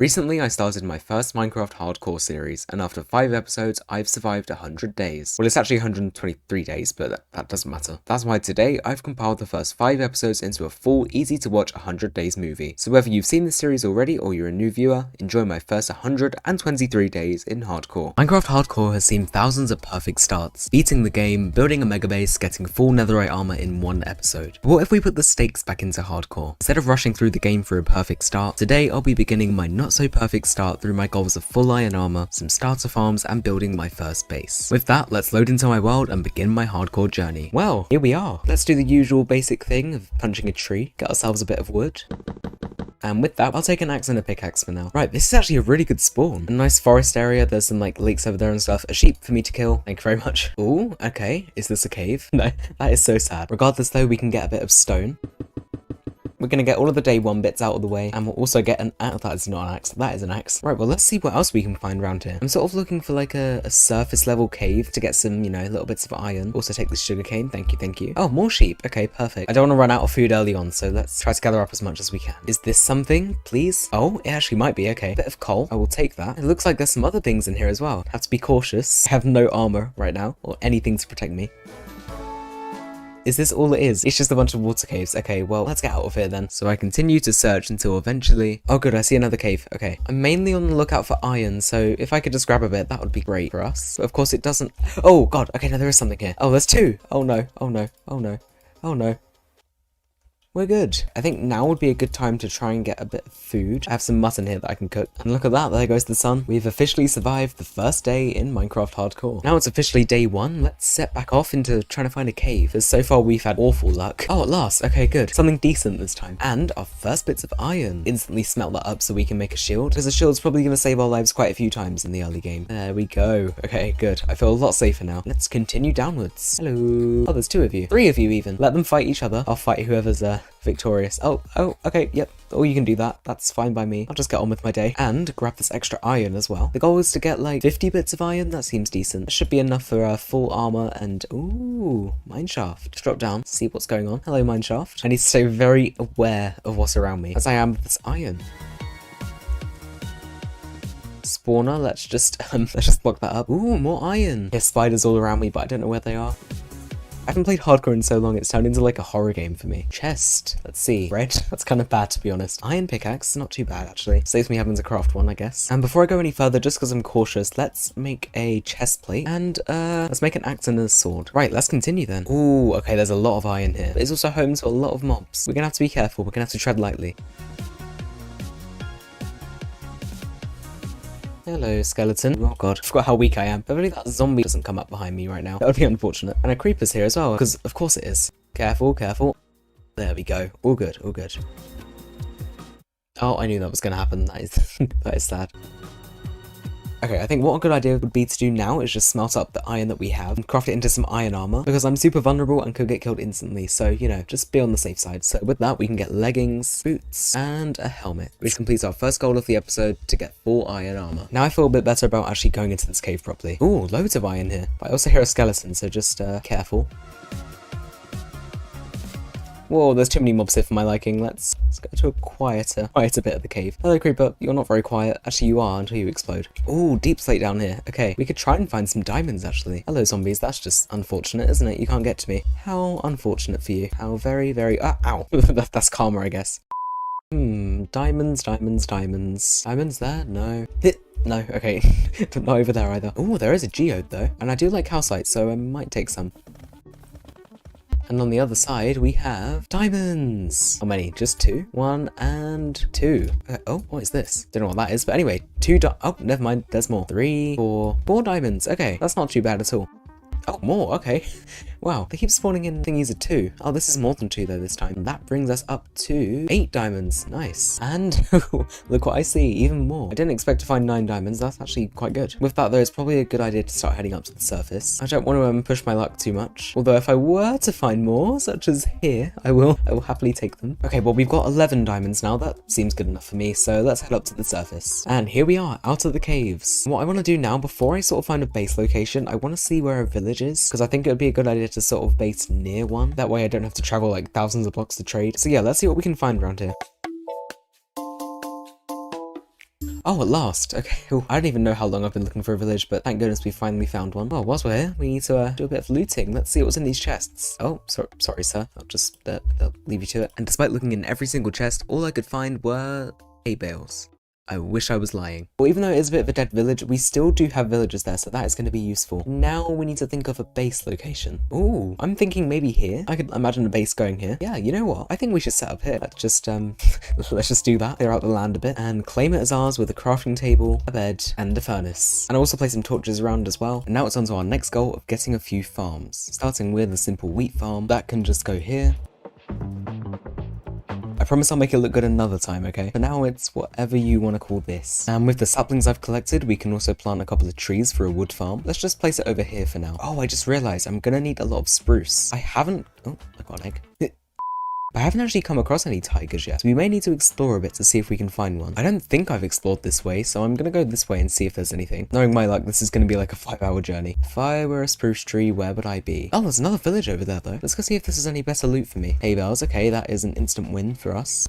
Recently, I started my first Minecraft hardcore series, and after 5 episodes, I've survived 100 days. Well, it's actually 123 days, but that doesn't matter. That's why today, I've compiled the first 5 episodes into a full, easy-to-watch 100 days movie. So whether you've seen this series already or you're a new viewer, enjoy my first 123 days in hardcore. Minecraft hardcore has seen thousands of perfect starts, beating the game, building a mega base, getting full netherite armor in one episode. But what if we put the stakes back into hardcore? Instead of rushing through the game for a perfect start, today I'll be beginning my not so perfect start through my goals of full iron armor, some starter farms, and building my first base. With that, let's load into my world and begin my hardcore journey. Well, here we are. Let's do the usual basic thing of punching a tree, get ourselves a bit of wood. And with that, I'll take an axe and a pickaxe for now. Right, this is actually a really good spawn. A nice forest area, there's some like lakes over there and stuff. A sheep for me to kill, thank you very much. Ooh, okay, is this a cave? No, that is so sad. Regardless though, we can get a bit of stone. We're going to get all of the day one bits out of the way, and we'll also get an axe. That is not an axe, that is an axe. Right, well, let's see what else we can find around here. I'm sort of looking for like a surface level cave to get some, you know, little bits of iron. Also take this sugarcane, thank you, thank you. Oh, more sheep, okay, perfect. I don't want to run out of food early on, so let's try to gather up as much as we can. Is this something, please? Oh, it actually might be, okay. Bit of coal, I will take that. It looks like there's some other things in here as well. Have to be cautious. I have no armor right now, or anything to protect me. Is this all it is? It's just a bunch of water caves. Okay, well, let's get out of here then. So I continue to search until eventually... Oh good, I see another cave. Okay. I'm mainly on the lookout for iron, so if I could just grab a bit, that would be great for us. But of course it doesn't... Oh god, okay, no, there is something here. Oh, there's two! Oh no, oh no, oh no, oh no. We're good. I think now would be a good time to try and get a bit of food. I have some mutton here that I can cook. And look at that, there goes the sun. We've officially survived the first day in Minecraft Hardcore. Now it's officially day 1. Let's set back off into trying to find a cave, as so far we've had awful luck. Oh, at last. Okay, good. Something decent this time. And our first bits of iron. Instantly smelt that up so we can make a shield, because a shield's probably going to save our lives quite a few times in the early game. There we go. Okay, good. I feel a lot safer now. Let's continue downwards. Hello. Oh, there's 2 of you. 3 of you even. Let them fight each other. I'll fight whoever's victorious. Oh, okay, yep. Oh, you can do that. That's fine by me. I'll just get on with my day. And grab this extra iron as well. The goal is to get like 50 bits of iron. That seems decent. That should be enough for full armor and... Ooh, mineshaft. Just drop down, see what's going on. Hello, mineshaft. I need to stay very aware of what's around me, as I am with this iron. Spawner, let's just block that up. Ooh, more iron. There's spiders all around me, but I don't know where they are. I haven't played hardcore in so long, it's turned into like a horror game for me. Chest. Let's see. Red. That's kind of bad, to be honest. Iron pickaxe. Not too bad, actually. Saves me having to craft one, I guess. And before I go any further, just because I'm cautious, let's make a chest plate. And, let's make an axe and a sword. Right, let's continue then. Ooh, okay, there's a lot of iron here. But it's also home to a lot of mobs. We're gonna have to be careful. We're gonna have to tread lightly. Hello, skeleton. Oh god, I forgot how weak I am. Hopefully that zombie doesn't come up behind me right now. That would be unfortunate. And a creeper's here as well, because of course it is. Careful, careful. There we go. All good, all good. Oh, I knew that was going to happen. That is, that is sad. Okay, I think what a good idea would be to do now is just smelt up the iron that we have and craft it into some iron armor, because I'm super vulnerable and could get killed instantly, so, you know, just be on the safe side. So with that, we can get leggings, boots, and a helmet, which completes our first goal of the episode to get full iron armor. Now I feel a bit better about actually going into this cave properly. Ooh, loads of iron here. But I also hear a skeleton, so just careful. Whoa, there's too many mobs here for my liking. Let's go to a quieter bit of the cave. Hello, creeper. You're not very quiet. Actually, you are until you explode. Ooh, deep slate down here. Okay, we could try and find some diamonds, actually. Hello, zombies. That's just unfortunate, isn't it? You can't get to me. How unfortunate for you. How very, very... ow. That's karma, I guess. Diamonds, diamonds, diamonds. Diamonds there? No. No, okay. Not over there either. Ooh, there is a geode, though. And I do like calcite, so I might take some. And on the other side, we have diamonds. How many? Just 2? 1 and 2. Oh, what is this? Don't know what that is, but anyway, 2 oh, never mind. There's more. 3, 4 diamonds. Okay, that's not too bad at all. Oh, more, okay. Wow, they keep spawning in thingies of 2. Oh, this is more than 2 though this time. And that brings us up to 8 diamonds. Nice. And look what I see, even more. I didn't expect to find 9 diamonds. That's actually quite good. With that though, it's probably a good idea to start heading up to the surface. I don't want to push my luck too much. Although if I were to find more, such as here, I will happily take them. Okay, well, we've got 11 diamonds now. That seems good enough for me. So let's head up to the surface. And here we are, out of the caves. What I want to do now, before I sort of find a base location, I want to see where a village is, because I think it would be a good idea to sort of base near one. That way I don't have to travel like thousands of blocks to trade. So yeah, let's see what we can find around here. Oh, at last. Okay, cool. I don't even know how long I've been looking for a village, but thank goodness we finally found one. Well, whilst we're here, we need to do a bit of looting. Let's see what's in these chests. Oh, sorry, sir. I'll just leave you to it. And despite looking in every single chest, all I could find were hay bales. I wish I was lying. Well, even though it is a bit of a dead village, we still do have villagers there, so that is going to be useful. Now we need to think of a base location. Ooh, I'm thinking maybe here. I could imagine a base going here. Yeah, you know what? I think we should set up here. Let's just, let's just do that. Clear out the land a bit and claim it as ours with a crafting table, a bed, and a furnace. And I'll also place some torches around as well. And now it's on to our next goal of getting a few farms. Starting with a simple wheat farm. That can just go here. I promise I'll make it look good another time, okay? For now, it's whatever you want to call this. And with the saplings I've collected, we can also plant a couple of trees for a wood farm. Let's just place it over here for now. Oh, I just realized I'm gonna need a lot of spruce. I haven't... Oh, I got an egg. I haven't actually come across any tigers yet, so we may need to explore a bit to see if we can find one. I don't think I've explored this way, so I'm gonna go this way and see if there's anything. Knowing my luck, this is gonna be like a 5-hour journey. If I were a spruce tree, where would I be? Oh, there's another village over there though. Let's go see if this is any better loot for me. Hay bales, okay, that is an instant win for us.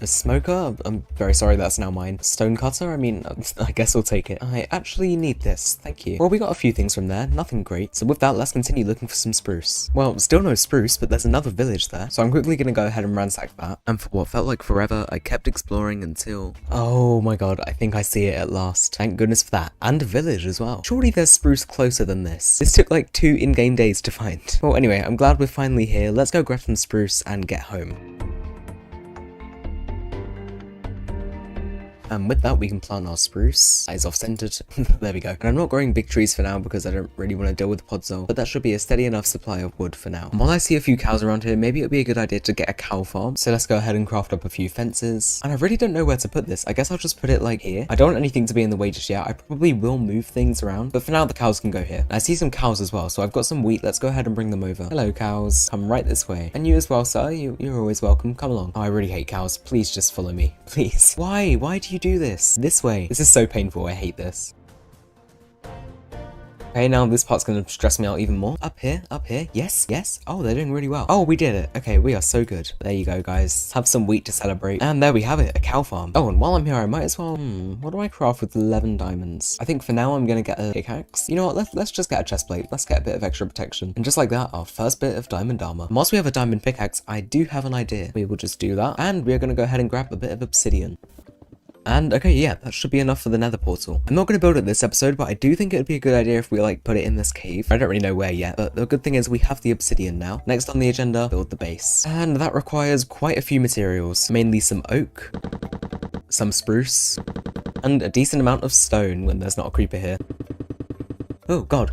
A smoker? I'm very sorry, that's now mine. Stone cutter? I mean, I guess I'll take it. I actually need this, thank you. Well, we got a few things from there, nothing great. So with that, let's continue looking for some spruce. Well, still no spruce, but there's another village there. So I'm quickly gonna go ahead and ransack that. And for what felt like forever, I kept exploring until... Oh my god, I think I see it at last. Thank goodness for that. And a village as well. Surely there's spruce closer than this. This took like 2 in-game days to find. Well, anyway, I'm glad we're finally here. Let's go grab some spruce and get home. And with that, we can plant our spruce. That is off-centered. There we go. And I'm not growing big trees for now because I don't really want to deal with podzol, but that should be a steady enough supply of wood for now. And while I see a few cows around here, maybe it would be a good idea to get a cow farm. So let's go ahead and craft up a few fences. And I really don't know where to put this. I guess I'll just put it like here. I don't want anything to be in the way just yet. I probably will move things around, but for now the cows can go here. And I see some cows as well, so I've got some wheat. Let's go ahead and bring them over. Hello, cows. Come right this way. And you as well, sir. You're always welcome. Come along. Oh, I really hate cows. Please just follow me. Please. Why? Why do you do this? This way. This is so painful. I hate this. Okay, now this part's gonna stress me out even more. Up here, yes, yes. Oh, they're doing really well. Oh, we did it. Okay, we are so good. There you go, guys. Have some wheat to celebrate. And there we have it, a cow farm. Oh, and while I'm here, I might as well, what do I craft with 11 diamonds? I think for now, I'm gonna get a pickaxe. You know what, let's just get a chest plate. Let's get a bit of extra protection. And just like that, our first bit of diamond armor. And whilst we have a diamond pickaxe, I do have an idea. We will just do that. And we're gonna go ahead and grab a bit of obsidian. And okay, yeah, that should be enough for the nether portal. I'm not going to build it this episode, but I do think it would be a good idea if we like put it in this cave. I don't really know where yet, but the good thing is we have the obsidian now. Next on the agenda, build the base. And that requires quite a few materials, mainly some oak, some spruce, and a decent amount of stone when there's not a creeper here. Oh god,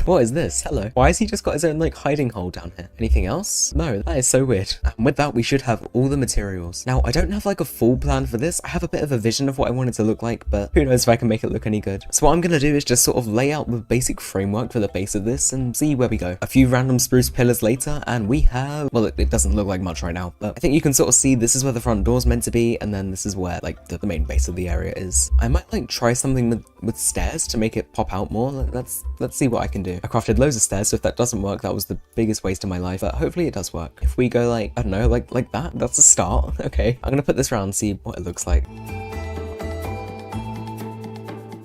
what is this? Hello. Why has he just got his own like hiding hole down here? Anything else? No, that is so weird. And with that, we should have all the materials. Now, I don't have like a full plan for this. I have a bit of a vision of what I want it to look like, but who knows if I can make it look any good. So what I'm gonna do is just sort of lay out the basic framework for the base of this and see where we go. A few random spruce pillars later, and we have, well, it doesn't look like much right now, but I think you can sort of see this is where the front door's meant to be, and then this is where like the main base of the area is. I might like try something with stairs to make it pop out more. Let's see what I can do. I crafted loads of stairs, so if that doesn't work, that was the biggest waste of my life, but hopefully it does work. If we go like, I don't know, like that, that's a start. Okay, I'm gonna put this around and see what it looks like.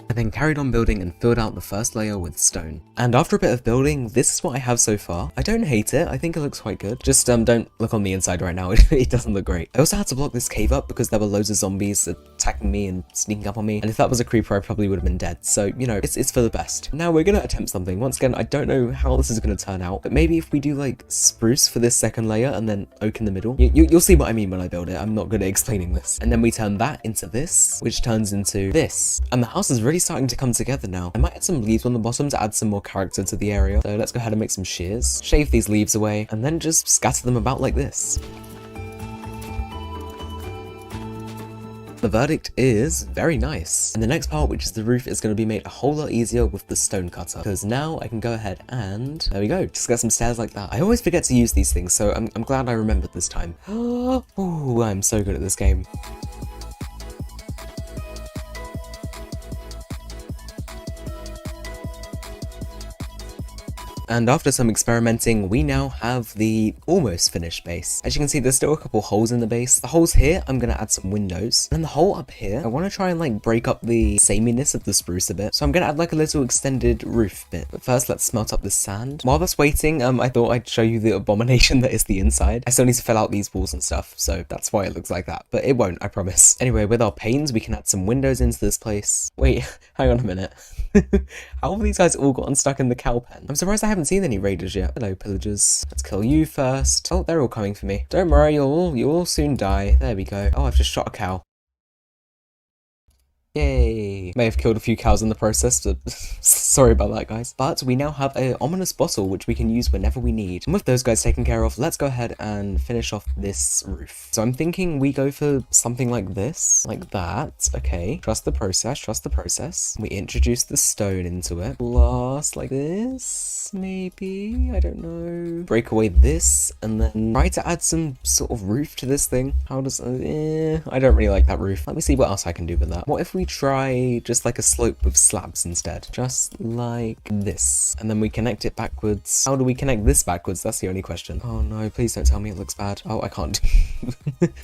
I then carried on building and filled out the first layer with stone. And after a bit of building, this is what I have so far. I don't hate it, I think it looks quite good. Just don't look on the inside right now, it doesn't look great. I also had to block this cave up because there were loads of zombies attacking me and sneaking up on me, and if that was a creeper I probably would have been dead, so you know, it's for the best. Now we're gonna attempt something. Once again, I don't know how this is gonna turn out, but maybe if we do like spruce for this second layer and then oak in the middle, you'll see what I mean when I build it. I'm not good at explaining this. And then we turn that into this, which turns into this, and the house is really starting to come together now. I might add some leaves on the bottom to add some more character to the area, so let's go ahead and make some shears, shave these leaves away, and then just scatter them about like this. The verdict is very nice. And the next part, which is the roof, is going to be made a whole lot easier with the stone cutter, because now I can go ahead and there we go, just get some stairs like that. I always forget to use these things, so I'm glad I remembered this time. Oh, I'm so good at this game. And after some experimenting, we now have the almost finished base. As you can see, there's still a couple holes in the base. The holes here, I'm gonna add some windows. And the hole up here, I want to try and like break up the sameness of the spruce a bit. So I'm gonna add like a little extended roof bit. But first, let's smelt up this sand. While that's waiting, I thought I'd show you the abomination that is the inside. I still need to fill out these walls and stuff, so that's why it looks like that. But it won't, I promise. Anyway, with our panes, we can add some windows into this place. Wait, hang on a minute. How have these guys all gotten stuck in the cow pen? I'm surprised I haven't seen any raiders yet. Hello, pillagers. Let's kill you first. Oh, they're all coming for me. Don't worry, you'll all soon die. There we go. Oh, I've just shot a cow. Yay! May have killed a few cows in the process, but sorry about that, guys. But we now have an ominous bottle, which we can use whenever we need. And with those guys taken care of, let's go ahead and finish off this roof. So I'm thinking we go for something like this, like that. Okay, trust the process, trust the process. We introduce the stone into it. Blast like this, maybe? I don't know. Break away this, and then try to add some sort of roof to this thing. How does... I don't really like that roof. Let me see what else I can do with that. What if we try just like a slope with slabs instead? Just like this. And then we connect it backwards. How do we connect this backwards? That's the only question. Oh no, please don't tell me it looks bad. Oh, I can't.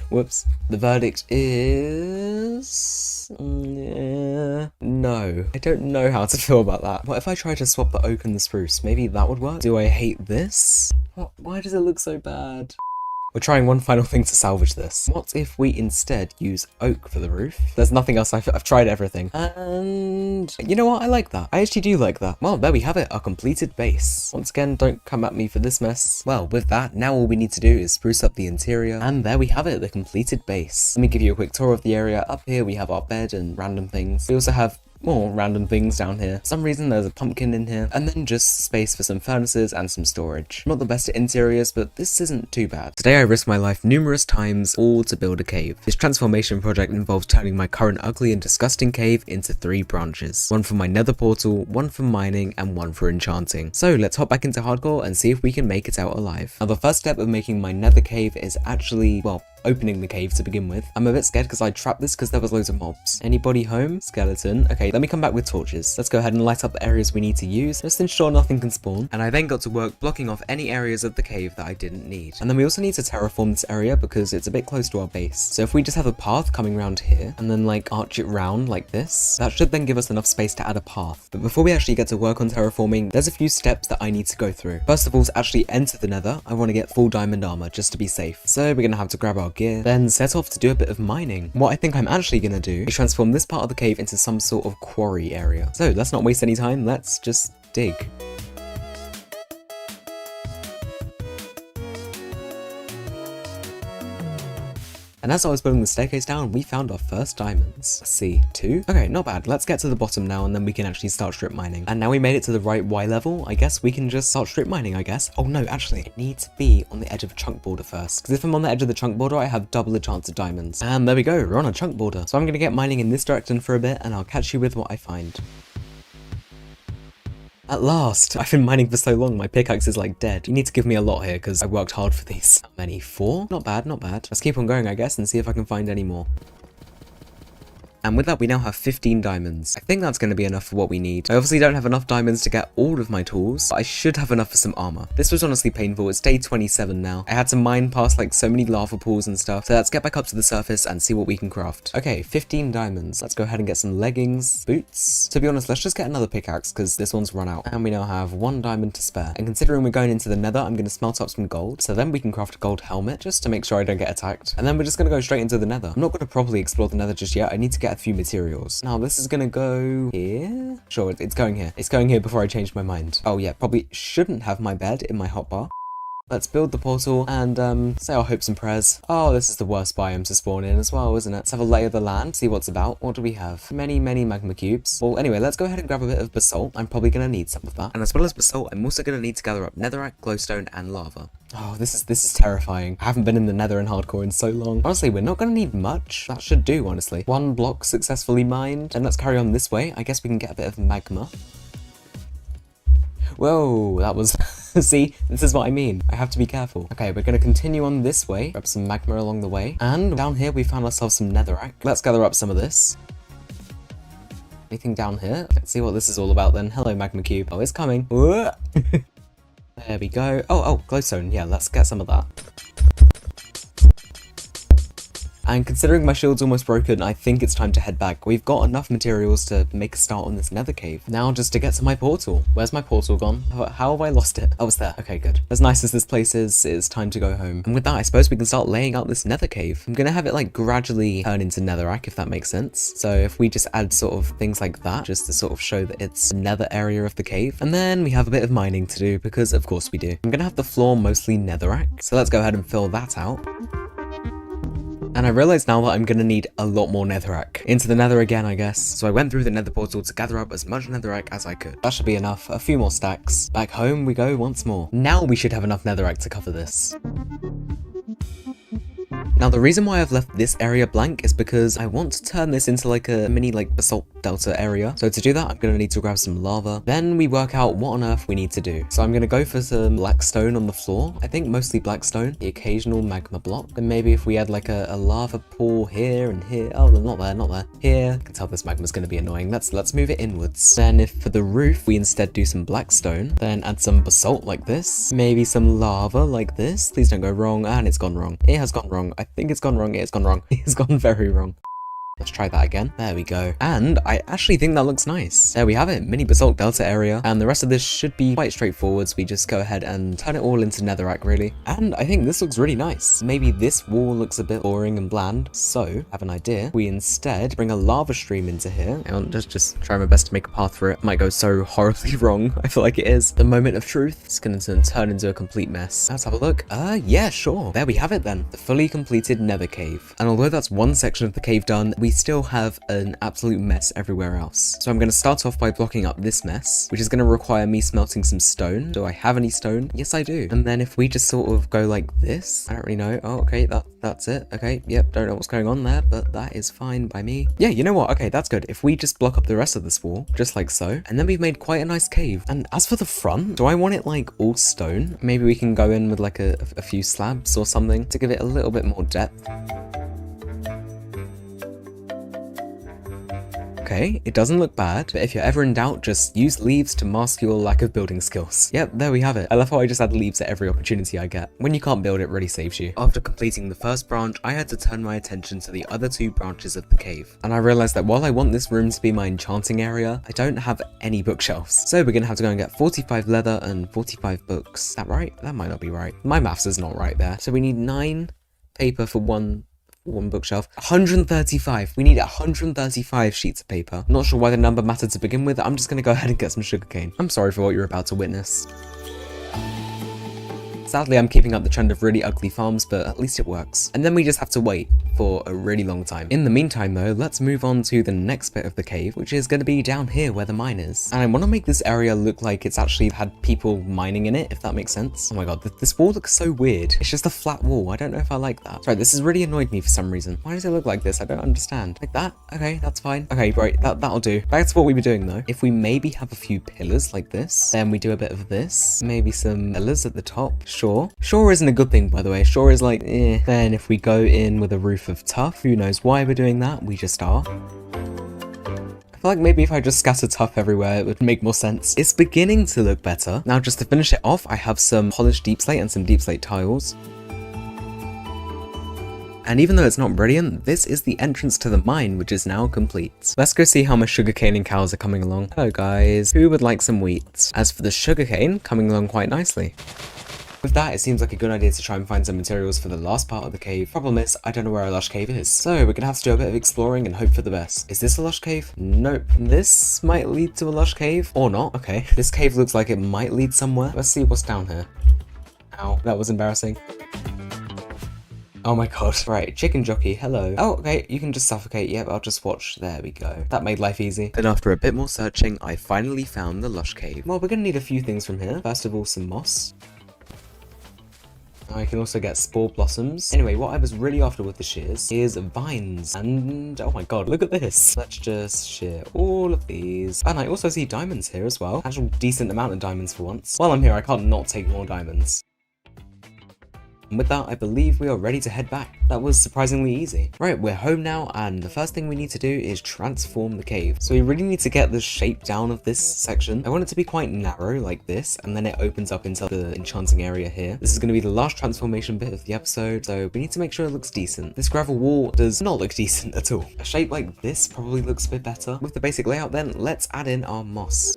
Whoops. The verdict is... no. I don't know how to feel about that. What if I try to swap the oak and the spruce? Maybe that would work? Do I hate this? What? Why does it look so bad? We're trying one final thing to salvage this. What if we instead use oak for the roof? There's nothing else. I've tried everything. And you know what? I like that. I actually do like that. Well, there we have it. Our completed base. Once again, don't come at me for this mess. Well, with that, now all we need to do is spruce up the interior. And there we have it, the completed base. Let me give you a quick tour of the area. Up here, we have our bed and random things. We also have more random things down here. For some reason there's a pumpkin in here, and then just space for some furnaces and some storage. Not the best at interiors, but this isn't too bad. Today I risked my life numerous times, all to build a cave. This transformation project involves turning my current ugly and disgusting cave into 3 branches. One for my nether portal, one for mining, and one for enchanting. So let's hop back into hardcore and see if we can make it out alive. Now the first step of making my nether cave is actually, well, opening the cave to begin with. I'm a bit scared because I trapped this because there was loads of mobs. Anybody home? Skeleton. Okay, let me come back with torches. Let's go ahead and light up the areas we need to use, just ensure nothing can spawn. And I then got to work blocking off any areas of the cave that I didn't need. And then we also need to terraform this area because it's a bit close to our base. So if we just have a path coming around here and then like arch it round like this, that should then give us enough space to add a path. But before we actually get to work on terraforming, there's a few steps that I need to go through. First of all, to actually enter the nether, I want to get full diamond armor just to be safe. So we're gonna have to grab our gear, then set off to do a bit of mining. What I think I'm actually gonna do is transform this part of the cave into some sort of quarry area. So let's not waste any time, let's just dig. And as I was building the staircase down, we found our first diamonds. Let's see, 2? Okay, not bad. Let's get to the bottom now and then we can actually start strip mining. And now we made it to the right Y level, I guess we can just start strip mining, I guess. Oh no, actually, I need to be on the edge of a chunk border first. Because if I'm on the edge of the chunk border, I have double the chance of diamonds. And there we go, we're on a chunk border. So I'm going to get mining in this direction for a bit and I'll catch you with what I find. At last! I've been mining for so long, my pickaxe is like dead. You need to give me a lot here because I worked hard for these. How many? 4? Not bad, not bad. Let's keep on going, I guess, and see if I can find any more. And with that, we now have 15 diamonds. I think that's going to be enough for what we need. I obviously don't have enough diamonds to get all of my tools, but I should have enough for some armor. This was honestly painful. It's day 27 now. I had to mine past like so many lava pools and stuff. So let's get back up to the surface and see what we can craft. Okay, 15 diamonds. Let's go ahead and get some leggings, boots. To be honest, let's just get another pickaxe because this one's run out. And we now have 1 diamond to spare. And considering we're going into the nether, I'm going to smelt up some gold. So then we can craft a gold helmet just to make sure I don't get attacked. And then we're just going to go straight into the nether. I'm not going to properly explore the nether just yet. I need to get a few materials. Now this is gonna go here. Sure, it's going here. It's going here before I change my mind. Oh yeah, probably shouldn't have my bed in my hotbar. Let's build the portal and say our hopes and prayers. Oh, this is the worst biome to spawn in as well, isn't it? Let's have a lay of the land, see what's about. What do we have? Many magma cubes. Well, anyway, let's go ahead and grab a bit of basalt. I'm probably going to need some of that. And as well as basalt, I'm also going to need to gather up netherrack, glowstone, and lava. Oh, this is terrifying. I haven't been in the nether in hardcore in so long. Honestly, we're not going to need much. That should do, honestly. 1 block successfully mined. And let's carry on this way. I guess we can get a bit of magma. Whoa, that was... See, this is what I mean. I have to be careful. Okay, we're going to continue on this way. Grab some magma along the way. And down here, we found ourselves some netherrack. Let's gather up some of this. Anything down here? Let's see what this is all about then. Hello, magma cube. Oh, it's coming. There we go. Oh, glowstone. Yeah, let's get some of that. And considering my shield's almost broken, I think it's time to head back. We've got enough materials to make a start on this nether cave. Now just to get to my portal. Where's my portal gone? How have I lost it? Oh, it's there. Okay, good. As nice as this place is, it's time to go home. And with that, I suppose we can start laying out this nether cave. I'm gonna have it like gradually turn into netherrack, if that makes sense. So if we just add sort of things like that, just to sort of show that it's a nether area of the cave. And then we have a bit of mining to do, because of course we do. I'm gonna have the floor mostly netherrack. So let's go ahead and fill that out. And I realize now that I'm gonna need a lot more netherrack. Into the nether again, I guess. So I went through the nether portal to gather up as much netherrack as I could. That should be enough. A few more stacks. Back home we go once more. Now we should have enough netherrack to cover this. Now the reason why I've left this area blank is because I want to turn this into like a mini like basalt delta area. So to do that, I'm going to need to grab some lava. Then we work out what on earth we need to do. So I'm going to go for some black stone on the floor. I think mostly black stone, the occasional magma block. Then maybe if we add like a lava pool here and here. Oh, not there. Here. I can tell this magma's going to be annoying. Let's move it inwards. Then if for the roof, we instead do some black stone, then add some basalt like this. Maybe some lava like this. Please don't go wrong. And it's gone wrong. It has gone wrong. I think it's gone wrong. It's gone wrong. It's gone very wrong. Let's try that again. There we go. And I actually think that looks nice. There we have it. Mini basalt delta area. And the rest of this should be quite straightforward. So we just go ahead and turn it all into netherrack, really. And I think this looks really nice. Maybe this wall looks a bit boring and bland. So I have an idea. We instead bring a lava stream into here. And just try my best to make a path for it. Might go so horribly wrong. I feel like it is. The moment of truth. It's going to turn into a complete mess. Let's have a look. Yeah, sure. There we have it then. The fully completed nether cave. And although that's one section of the cave done, we still have an absolute mess everywhere else. So I'm going to start off by blocking up this mess, which is going to require me smelting some stone. Do I have any stone? Yes, I do. And then if we just sort of go like this, I don't really know. Oh, okay, that's it. Okay, yep, don't know what's going on there, but that is fine by me. Yeah, you know what? Okay, that's good. If we just block up the rest of this wall, just like so, and then we've made quite a nice cave. And as for the front, do I want it like all stone? Maybe we can go in with like a few slabs or something to give it a little bit more depth. Okay, it doesn't look bad, but if you're ever in doubt, just use leaves to mask your lack of building skills. Yep, there we have it. I love how I just add leaves at every opportunity I get. When you can't build, it really saves you. After completing the first branch, I had to turn my attention to the other two branches of the cave. And I realized that while I want this room to be my enchanting area, I don't have any bookshelves. So we're gonna have to go and get 45 leather and 45 books. Is that right? That might not be right. My maths is not right there. So we need 9 paper for one bookshelf. 135. We need 135 sheets of paper. Not sure why the number mattered to begin with. I'm just gonna go ahead and get some sugarcane. I'm sorry for what you're about to witness. Sadly, I'm keeping up the trend of really ugly farms, but at least it works. And then we just have to wait for a really long time. In the meantime though, let's move on to the next bit of the cave, which is going to be down here where the mine is. And I want to make this area look like it's actually had people mining in it, if that makes sense. Oh my god, this wall looks so weird. It's just a flat wall. I don't know if I like that. Sorry, this has really annoyed me for some reason. Why does it look like this? I don't understand. Like that? Okay, that's fine. Okay, right, that'll do. Back to what we were doing though. If we maybe have a few pillars like this, then we do a bit of this. Maybe some pillars at the top. Sure isn't a good thing, by the way. Sure is like, eh. Then if we go in with a roof of tuff, who knows why we're doing that? We just are. I feel like maybe if I just scatter tuff everywhere, it would make more sense. It's beginning to look better. Now, just to finish it off, I have some polished deep slate and some deep slate tiles. And even though it's not brilliant, this is the entrance to the mine, which is now complete. Let's go see how my sugarcane and cows are coming along. Hello guys, who would like some wheat? As for the sugarcane, coming along quite nicely. With that, it seems like a good idea to try and find some materials for the last part of the cave. Problem is, I don't know where a lush cave is. So we're gonna have to do a bit of exploring and hope for the best. Is this a lush cave? Nope. This might lead to a lush cave, or not. Okay, this cave looks like it might lead somewhere. Let's see what's down here. Ow, that was embarrassing. Oh my god. Right, chicken jockey, hello. Oh, okay, you can just suffocate. Yep, I'll just watch. There we go. That made life easy. Then after a bit more searching, I finally found the lush cave. Well, we're gonna need a few things from here. First of all, some moss. I can also get spore blossoms. Anyway, what I was really after with the shears is vines. And oh my god, look at this. Let's just shear all of these. And I also see diamonds here as well. Actual decent amount of diamonds for once. While I'm here, I can't not take more diamonds. And with that, I believe we are ready to head back. That was surprisingly easy. Right, we're home now, and the first thing we need to do is transform the cave. So we really need to get the shape down of this section. I want it to be quite narrow like this, and then it opens up into the enchanting area here. This is going to be the last transformation bit of the episode, so we need to make sure it looks decent. This gravel wall does not look decent at all. A shape like this probably looks a bit better. With the basic layout then, let's add in our moss.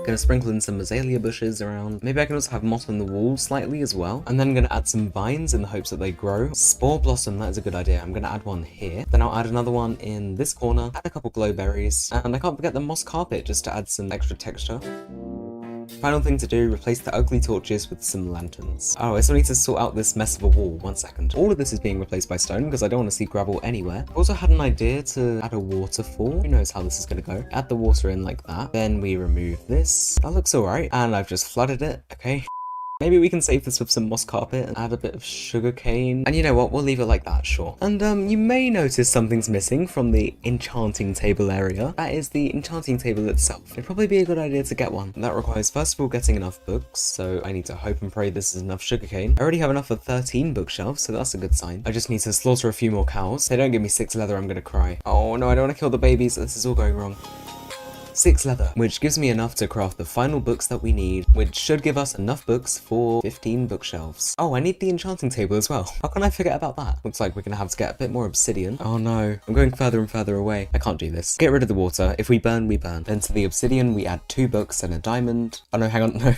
Gonna sprinkle in some azalea bushes around. Maybe I can also have moss on the wall slightly as well. And then I'm gonna add some vines in the hopes that they grow. Spore blossom, that is a good idea. I'm gonna add one here. Then I'll add another one in this corner. Add a couple glowberries. And I can't forget the moss carpet just to add some extra texture. Final thing to do, replace the ugly torches with some lanterns. Oh, I still need to sort out this mess of a wall. 1 second. All of this is being replaced by stone because I don't want to see gravel anywhere. I also had an idea to add a waterfall. Who knows how this is going to go? Add the water in like that. Then we remove this. That looks alright. And I've just flooded it. Okay. Maybe we can save this with some moss carpet and add a bit of sugarcane. And you know what? We'll leave it like that, sure. And you may notice something's missing from the enchanting table area. That is the enchanting table itself. It'd probably be a good idea to get one. That requires first of all getting enough books. So I need to hope and pray this is enough sugarcane. I already have enough for 13 bookshelves, so that's a good sign. I just need to slaughter a few more cows. If they don't give me 6 leather, I'm gonna cry. Oh no, I don't want to kill the babies. This is all going wrong. 6 leather, which gives me enough to craft the final books that we need, which should give us enough books for 15 bookshelves. Oh, I need the enchanting table as well. How can I forget about that? Looks like we're gonna have to get a bit more obsidian. Oh no, I'm going further and further away. I can't do this. Get rid of the water. If we burn, we burn. Then to the obsidian, we add 2 books and a diamond. Oh no, hang on, no.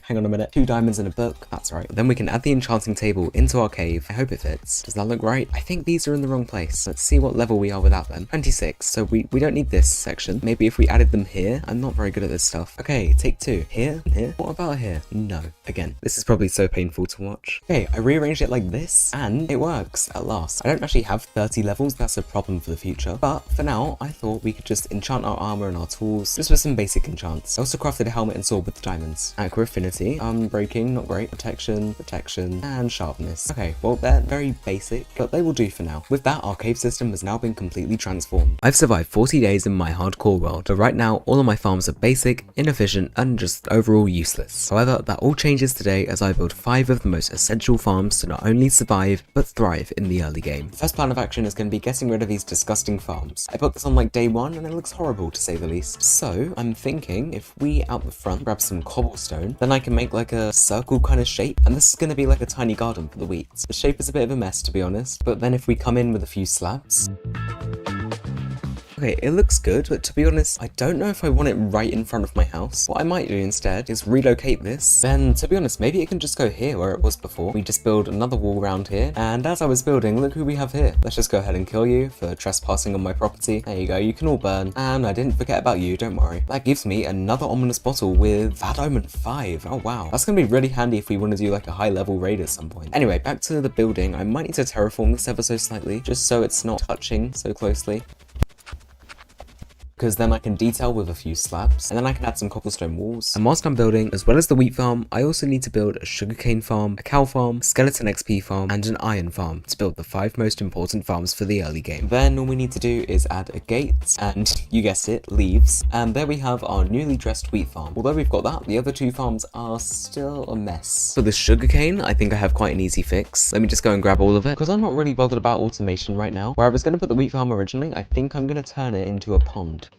Hang on a minute. 2 diamonds and a book. That's right. Then we can add the enchanting table into our cave. I hope it fits. Does that look right? I think these are in the wrong place. Let's see what level we are without them. 26. So we don't need this section. Maybe if we added them here. I'm not very good at this stuff. Okay, take 2. Here, here. What about here? No. Again, this is probably so painful to watch. Okay, I rearranged it like this, and it works at last. I don't actually have 30 levels. That's a problem for the future. But for now, I thought we could just enchant our armor and our tools, just with some basic enchants. I also crafted a helmet and sword with the diamonds. Aqua affinity, breaking, not great. Protection, and sharpness. Okay, well, they're very basic, but they will do for now. With that, our cave system has now been completely transformed. I've survived 40 days in my hardcore world, but right now, all of my farms are basic, inefficient, and just overall useless. However, that all changes today as I build 5 of the most essential farms to not only survive, but thrive in the early game. The first plan of action is going to be getting rid of these disgusting farms. I put this on like day 1 and it looks horrible to say the least. So, I'm thinking if we out the front grab some cobblestone, then I can make like a circle kind of shape, and this is going to be like a tiny garden for the wheat. The shape is a bit of a mess to be honest, but then if we come in with a few slabs. Okay, it looks good, but to be honest, I don't know if I want it right in front of my house. What I might do instead is relocate this. Then, to be honest, maybe it can just go here where it was before. We just build another wall around here, and as I was building, look who we have here. Let's just go ahead and kill you for trespassing on my property. There you go, you can all burn. And I didn't forget about you, don't worry. That gives me another ominous bottle with Bad Omen 5. Oh wow, that's gonna be really handy if we want to do like a high level raid at some point. Anyway, back to the building. I might need to terraform this ever so slightly, just so it's not touching so closely, because then I can detail with a few slabs, and then I can add some cobblestone walls. And whilst I'm building, as well as the wheat farm, I also need to build a sugarcane farm, a cow farm, a skeleton XP farm, and an iron farm to build the 5 most important farms for the early game. Then all we need to do is add a gate, and you guessed it, leaves. And there we have our newly dressed wheat farm. Although we've got that, the other 2 farms are still a mess. For the sugarcane, I think I have quite an easy fix. Let me just go and grab all of it, because I'm not really bothered about automation right now. Where I was going to put the wheat farm originally, I think I'm going to turn it into a pond.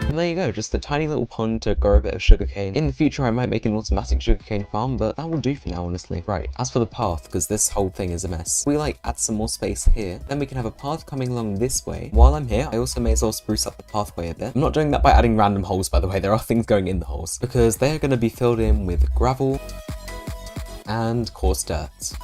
And there you go, just a tiny little pond to grow a bit of sugarcane. In the future, I might make an automatic sugarcane farm, but that will do for now, honestly. Right, as for the path, because this whole thing is a mess, we like add some more space here, then we can have a path coming along this way. While I'm here, I also may as well spruce up the pathway a bit. I'm not doing that by adding random holes, by the way. There are things going in the holes, because they're going to be filled in with gravel and coarse dirt,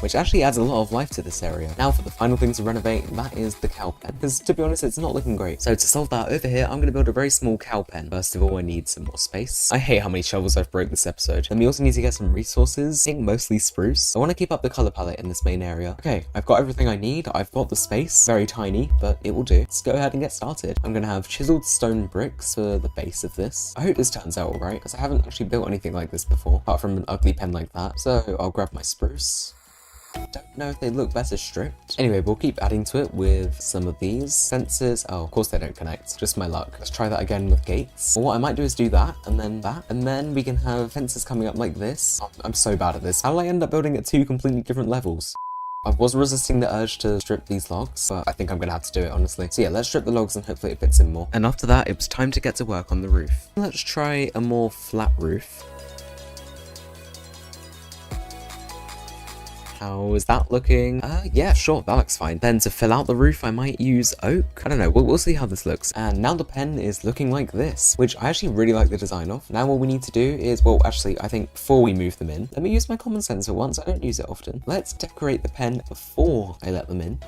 which actually adds a lot of life to this area. Now for the final thing to renovate, that is the cow pen, because to be honest, it's not looking great. So to solve that, over here, I'm going to build a very small cow pen. First of all, I need some more space. I hate how many shovels I've broke this episode. Then we also need to get some resources, I think mostly spruce. I want to keep up the color palette in this main area. Okay, I've got everything I need. I've got the space, very tiny, but it will do. Let's go ahead and get started. I'm going to have chiseled stone bricks for the base of this. I hope this turns out alright, because I haven't actually built anything like this before, apart from an ugly pen like that. So I'll grab my spruce. Don't know if they look better stripped. Anyway, we'll keep adding to it with some of these fences. Oh, of course they don't connect. Just my luck. Let's try that again with gates. Or what I might do is do that, and then that, and then we can have fences coming up like this. Oh, I'm so bad at this. How will I end up building at 2 completely different levels? I was resisting the urge to strip these logs, but I think I'm gonna have to do it, honestly. So yeah, let's strip the logs and hopefully it fits in more. And after that, it was time to get to work on the roof. Let's try a more flat roof. How is that looking? Yeah, sure, that looks fine. Then to fill out the roof, I might use oak. I don't know, we'll see how this looks. And now the pen is looking like this, which I actually really like the design of. Now what we need to do is, well, actually, I think before we move them in, let me use my common sense for once. I don't use it often. Let's decorate the pen before I let them in.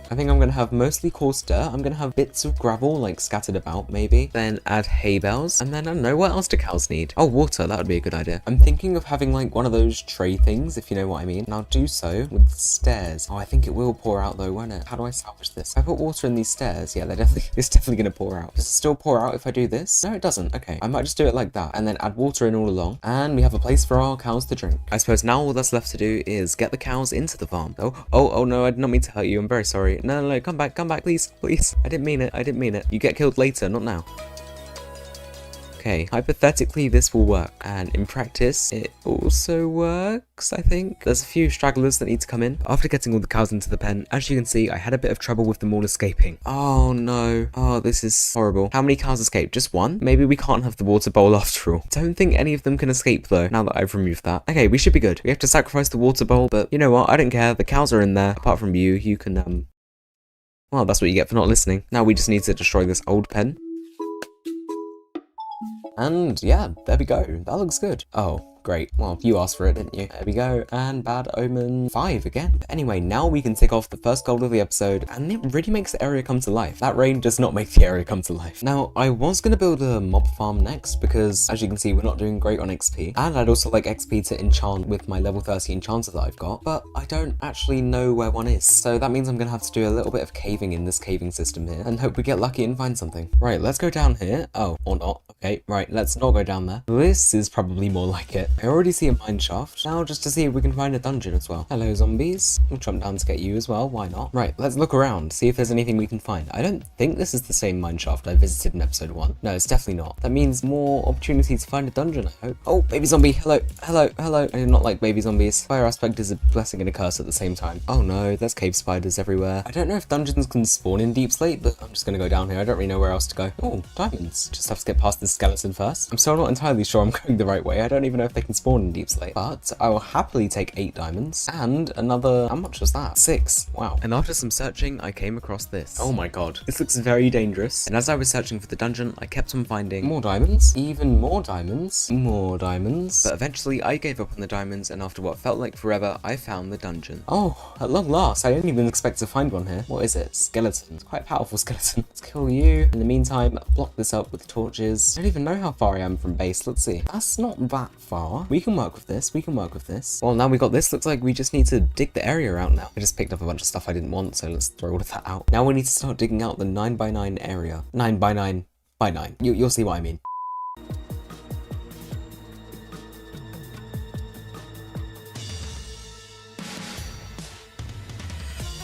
I think I'm going to have mostly coarse dirt. I'm going to have bits of gravel, like, scattered about, maybe. Then add hay bales. And then, I don't know, what else do cows need? Oh, water. That would be a good idea. I'm thinking of having, like, one of those tray things, if you know what I mean. And I'll do so with stairs. Oh, I think it will pour out, though, won't it? How do I salvage this? If I put water in these stairs, yeah, it's definitely going to pour out. Does it still pour out if I do this? No, it doesn't. Okay. I might just do it like that. And then add water in all along. And we have a place for our cows to drink. I suppose now all that's left to do is get the cows into the farm. Oh, no, I did not mean to hurt you. I'm very sorry. No, come back, please. I didn't mean it. You get killed later, not now. Okay, hypothetically this will work, and in practice it also works, I think. There's a few stragglers that need to come in. After getting all the cows into the pen, as you can see, I had a bit of trouble with them all escaping. Oh no, oh this is horrible. How many cows escaped? Just one? Maybe we can't have the water bowl after all. Don't think any of them can escape though, now that I've removed that. Okay, we should be good. We have to sacrifice the water bowl, but you know what, I don't care. The cows are in there. Apart from you, you can well, that's what you get for not listening. Now we just need to destroy this old pen. And yeah, there we go. That looks good. Oh, great. Well, you asked for it, didn't you? There we go. And Bad Omen 5 again. Anyway, now we can tick off the first goal of the episode, and it really makes the area come to life. That rain does not make the area come to life. Now, I was going to build a mob farm next, because as you can see, we're not doing great on XP. And I'd also like XP to enchant with my level 30 enchanter that I've got, but I don't actually know where one is. So that means I'm going to have to do a little bit of caving in this caving system here, and hope we get lucky and find something. Right, let's go down here. Oh, or not. Okay, right, let's not go down there. This is probably more like it. I already see a mine shaft. Now just to see if we can find a dungeon as well. Hello, zombies. We'll jump down to get you as well. Why not? Right, let's look around, see if there's anything we can find. I don't think this is the same mine shaft I visited in episode 1. No, it's definitely not. That means more opportunity to find a dungeon, I hope. Oh, baby zombie. Hello. I do not like baby zombies. Fire aspect is a blessing and a curse at the same time. Oh no, there's cave spiders everywhere. I don't know if dungeons can spawn in Deep Slate, but I'm just gonna go down here. I don't really know where else to go. Oh, diamonds. Just have to get past this skeleton first. I'm still not entirely sure I'm going the right way. I don't even know if they can spawn in Deep Slate, but I will happily take 8 diamonds and another, how much was that? 6. Wow. And after some searching, I came across this. Oh my god. This looks very dangerous. And as I was searching for the dungeon, I kept on finding more diamonds, even more diamonds, more diamonds. But eventually I gave up on the diamonds, and after what felt like forever, I found the dungeon. Oh, at long last. I didn't even expect to find one here. What is it? Skeleton. It's quite a powerful skeleton. Let's kill you. In the meantime, block this up with torches. I don't even know how far I am from base. Let's see. That's not that far. We can work with this. Well, now we got this. Looks like we just need to dig the area out now. I just picked up a bunch of stuff I didn't want, so let's throw all of that out. Now we need to start digging out the 9x9 area. 9x9x9. You'll see what I mean.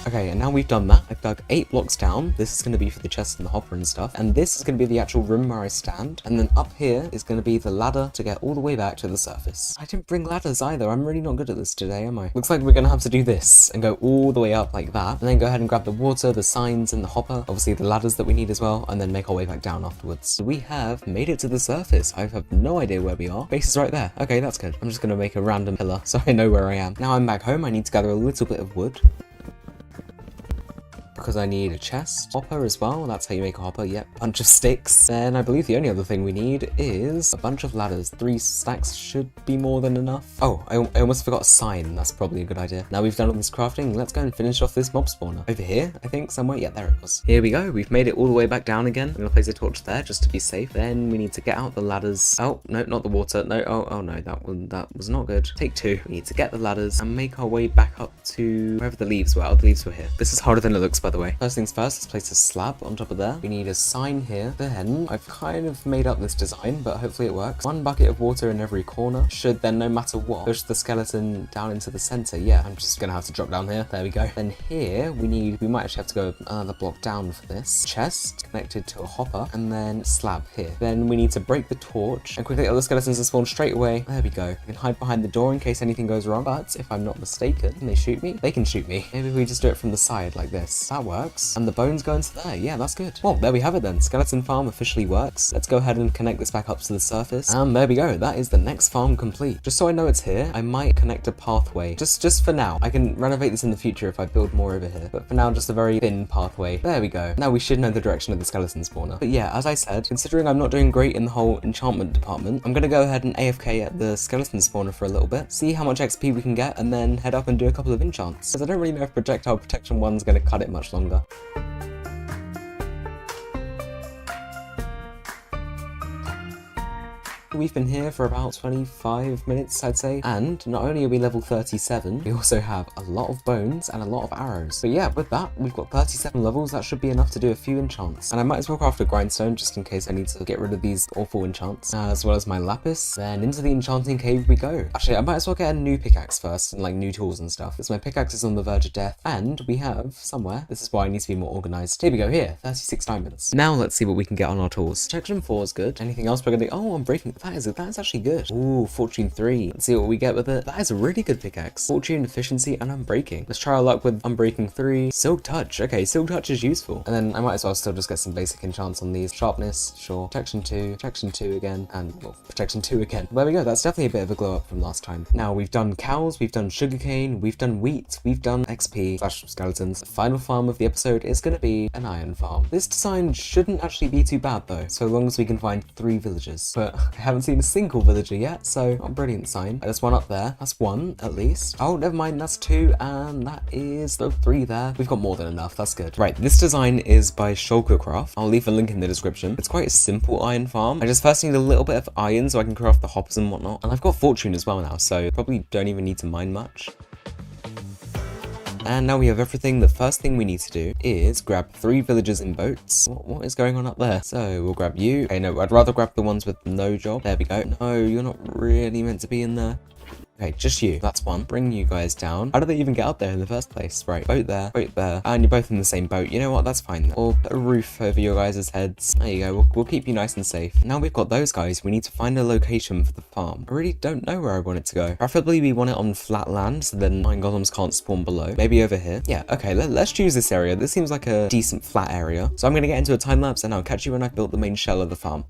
Okay, and now we've done that, I've dug 8 blocks down. This is going to be for the chest and the hopper and stuff. And this is going to be the actual room where I stand. And then up here is going to be the ladder to get all the way back to the surface. I didn't bring ladders either. I'm really not good at this today, am I? Looks like we're going to have to do this and go all the way up like that. And then go ahead and grab the water, the signs, and the hopper. Obviously the ladders that we need as well. And then make our way back down afterwards. So we have made it to the surface. I have no idea where we are. Base is right there. Okay, that's good. I'm just going to make a random pillar so I know where I am. Now I'm back home. I need to gather a little bit of wood, because I need a chest, hopper as well. That's how you make a hopper. Yep, bunch of sticks. And I believe the only other thing we need is a bunch of ladders. 3 stacks should be more than enough. Oh, I almost forgot a sign. That's probably a good idea. Now we've done all this crafting, let's go and finish off this mob spawner. Over here, I think, somewhere. Yeah, there it was. Here we go. We've made it all the way back down again. I'm gonna place a torch there just to be safe. Then we need to get out the ladders. Oh, no, not the water. No, oh no, that was not good. Take 2. We need to get the ladders and make our way back up to wherever the leaves were. Oh, the leaves were here. This is harder than it looks, by the way. First things first, let's place a slab on top of there. We need a sign here. Then I've kind of made up this design, but hopefully it works. 1 bucket of water in every corner should then, no matter what, push the skeleton down into the center. Yeah, I'm just gonna have to drop down here. There we go. Then here we might actually have to go another block down for this. Chest connected to a hopper, and then slab here. Then we need to break the torch and quickly get all the skeletons to spawn straight away. There we go. We can hide behind the door in case anything goes wrong, but if I'm not mistaken, can they shoot me? They can shoot me. Maybe we just do it from the side like this. That works. And the bones go into there. Yeah, that's good. Well, there we have it then. Skeleton farm officially works. Let's go ahead and connect this back up to the surface. And there we go. That is the next farm complete. Just so I know it's here, I might connect a pathway. Just for now. I can renovate this in the future if I build more over here. But for now, just a very thin pathway. There we go. Now we should know the direction of the skeleton spawner. But yeah, as I said, considering I'm not doing great in the whole enchantment department, I'm gonna go ahead and AFK at the skeleton spawner for a little bit, see how much XP we can get, and then head up and do a couple of enchants. Because I don't really know if projectile protection 1's gonna cut it much longer. We've been here for about 25 minutes, I'd say, and not only are we level 37, we also have a lot of bones and a lot of arrows. But yeah, with that, we've got 37 levels. That should be enough to do a few enchants. And I might as well craft a grindstone just in case I need to get rid of these awful enchants, as well as my lapis. Then into the enchanting cave we go. Actually, I might as well get a new pickaxe first and like new tools and stuff, because my pickaxe is on the verge of death. And we have somewhere, this is why I need to be more organized. Here we go, here, 36 diamonds. Now let's see what we can get on our tools. Section 4 is good. Anything else we're gonna do? Oh, I'm breaking. That's actually good. Ooh, fortune 3. Let's see what we get with it. That is a really good pickaxe. Fortune, efficiency, and unbreaking. Let's try our luck with unbreaking 3. Silk touch. Okay, silk touch is useful. And then I might as well still just get some basic enchants on these. Sharpness, sure. Protection 2 again, and well, protection 2 again. There we go. That's definitely a bit of a glow up from last time. Now we've done cows, we've done sugarcane, we've done wheat, we've done XP/skeletons. The final farm of the episode is going to be an iron farm. This design shouldn't actually be too bad though, so long as we can find 3 villagers. But I haven't seen a single villager yet, so not a brilliant sign. There's 1 up there. That's 1 at least. Oh, never mind. That's 2, and that is 3 there. We've got more than enough. That's good. Right, this design is by Shulkercraft. I'll leave a link in the description. It's quite a simple iron farm. I just first need a little bit of iron so I can craft the hoppers and whatnot. And I've got fortune as well now, so probably don't even need to mine much. And now we have everything. The first thing we need to do is grab 3 villagers in boats. What is going on up there? So we'll grab you. Okay, no, I'd rather grab the ones with no job. There we go. No, you're not really meant to be in there. Okay, just you. That's 1. Bring you guys down. How did they even get up there in the first place? Right, boat there, and you're both in the same boat. You know what? That's fine then. Or put a roof over your guys' heads. There you go. We'll keep you nice and safe. Now we've got those guys, we need to find a location for the farm. I really don't know where I want it to go. Preferably we want it on flat land, so then mine golems can't spawn below. Maybe over here. Yeah, okay, let's choose this area. This seems like a decent flat area. So I'm gonna get into a time lapse and I'll catch you when I've built the main shell of the farm.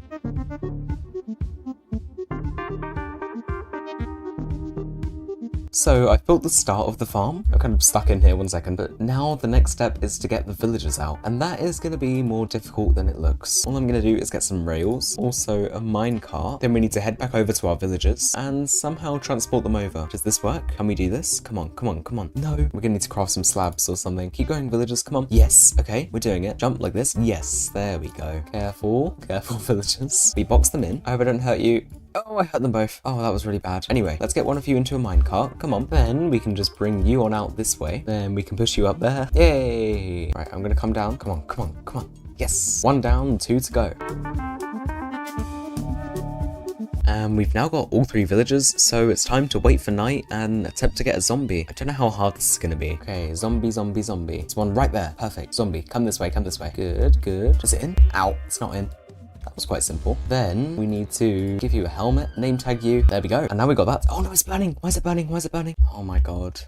So I've built the start of the farm. I'm kind of stuck in here 1 second, but now the next step is to get the villagers out. And that is going to be more difficult than it looks. All I'm going to do is get some rails, also a minecart. Then we need to head back over to our villagers and somehow transport them over. Does this work? Can we do this? Come on, come on, come on. No, we're going to need to craft some slabs or something. Keep going, villagers, come on. Yes, okay, we're doing it. Jump like this. Yes, there we go. Careful, careful, villagers. We box them in. I hope I don't hurt you. Oh, I hurt them both. Oh, that was really bad. Anyway, let's get one of you into a minecart. Come on. Then we can just bring you on out this way. Then we can push you up there. Yay! Right, I'm gonna come down. Come on, come on, come on. Yes! 1 down, 2 to go. And we've now got all 3 villagers, so it's time to wait for night and attempt to get a zombie. I don't know how hard this is gonna be. Okay, zombie, zombie, zombie. There's 1 right there. Perfect. Zombie, come this way, come this way. Good, good. Is it in? Ow, it's not in. That was quite simple. Then we need to give you a helmet, name tag you. There we go. And now we got that. Oh no, it's burning. Why is it burning? Why is it burning? Oh my god.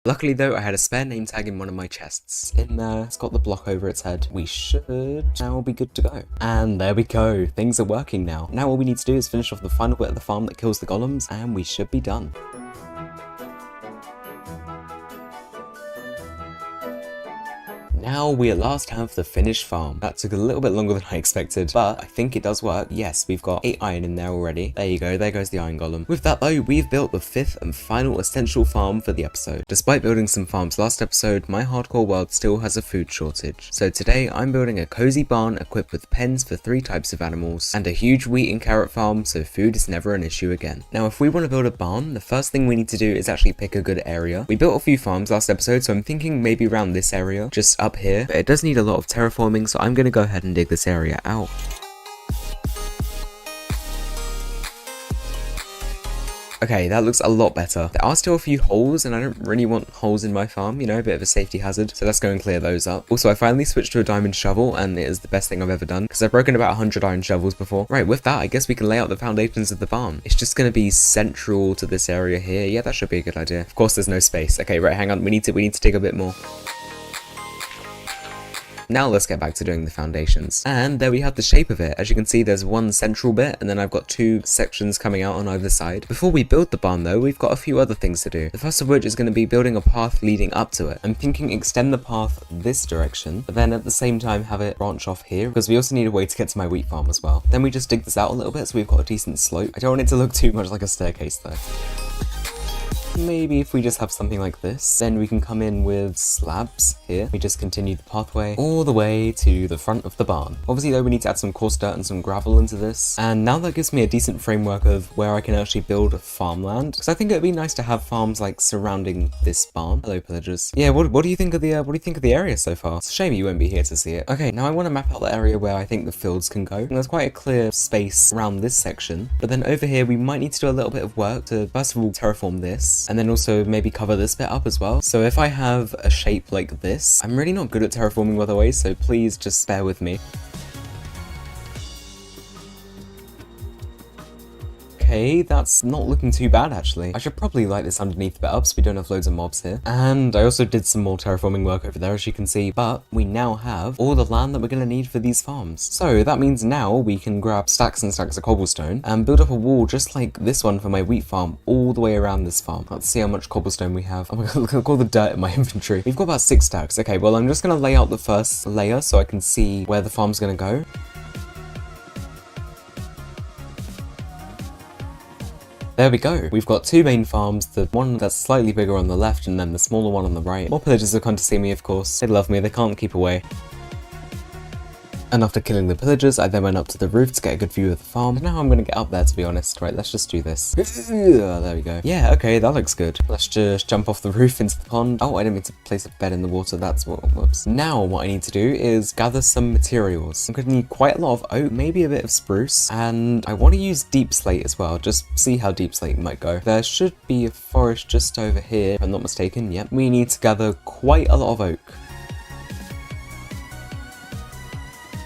Luckily though, I had a spare name tag in one of my chests. In there, it's got the block over its head. We should now be good to go. And there we go. Things are working now. Now all we need to do is finish off the final bit of the farm that kills the golems, and we should be done. now we at last have the finished farm. That took a little bit longer than I expected, but I think it does work. Yes, we've got 8 iron in there already. There you go, there goes the iron golem. With that though, we've built the 5th and final essential farm for the episode. Despite building some farms last episode, my hardcore world still has a food shortage. So today I'm building a cozy barn equipped with pens for 3 types of animals and a huge wheat and carrot farm so food is never an issue again. Now if we want to build a barn, the first thing we need to do is actually pick a good area. We built a few farms last episode, so I'm thinking maybe around this area, just up here, but it does need a lot of terraforming, so I'm going to go ahead and dig this area out. Okay, that looks a lot better. There are still a few holes, and I don't really want holes in my farm, you know, a bit of a safety hazard. So let's go and clear those up. Also, I finally switched to a diamond shovel, and it is the best thing I've ever done, because I've broken about 100 iron shovels before. Right, with that, I guess we can lay out the foundations of the barn. It's just going to be central to this area here. Yeah, that should be a good idea. Of course, there's no space. Okay, right, hang on. We need to dig a bit more. Now let's get back to doing the foundations. And there we have the shape of it. As you can see, there's one central bit, and then I've got 2 sections coming out on either side. Before we build the barn though, we've got a few other things to do. The first of which is going to be building a path leading up to it. I'm thinking extend the path this direction, but then at the same time have it branch off here, because we also need a way to get to my wheat farm as well. Then we just dig this out a little bit so we've got a decent slope. I don't want it to look too much like a staircase though. Maybe if we just have something like this, then we can come in with slabs here. We just continue the pathway all the way to the front of the barn. Obviously though, we need to add some coarse dirt and some gravel into this. And now that gives me a decent framework of where I can actually build a farmland. Because I think it would be nice to have farms like surrounding this barn. Hello pillagers. Yeah, what do you think of the area so far? It's a shame you won't be here to see it. Okay, now I want to map out the area where I think the fields can go. And there's quite a clear space around this section. But then over here, we might need to do a little bit of work to first of all terraform this. And then also maybe cover this bit up as well. So if I have a shape like this, I'm really not good at terraforming by the way, so please just bear with me. Okay, that's not looking too bad actually. I should probably light this underneath a bit up so we don't have loads of mobs here. And I also did some more terraforming work over there as you can see, but we now have all the land that we're going to need for these farms. So that means now we can grab stacks and stacks of cobblestone and build up a wall just like this one for my wheat farm all the way around this farm. Let's see how much cobblestone we have. Oh my god, look at all the dirt in my inventory. We've got about 6 stacks. Okay, well I'm just going to lay out the first layer so I can see where the farm's going to go. There we go. We've got 2 main farms, the one that's slightly bigger on the left and then the smaller one on the right. More pillagers have come to see me, of course. They love me, they can't keep away. And after killing the pillagers, I then went up to the roof to get a good view of the farm. Now I'm gonna get up there to be honest. Right, let's just do this. There we go. Yeah, okay, that looks good. Let's just jump off the roof into the pond. Oh, I didn't mean to place a bed in the water. That's what, whoops. Now what I need to do is gather some materials. I'm gonna need quite a lot of oak, maybe a bit of spruce, and I want to use deep slate as well. Just see how deep slate might go. There should be a forest just over here, if I'm not mistaken. Yep. We need to gather quite a lot of oak.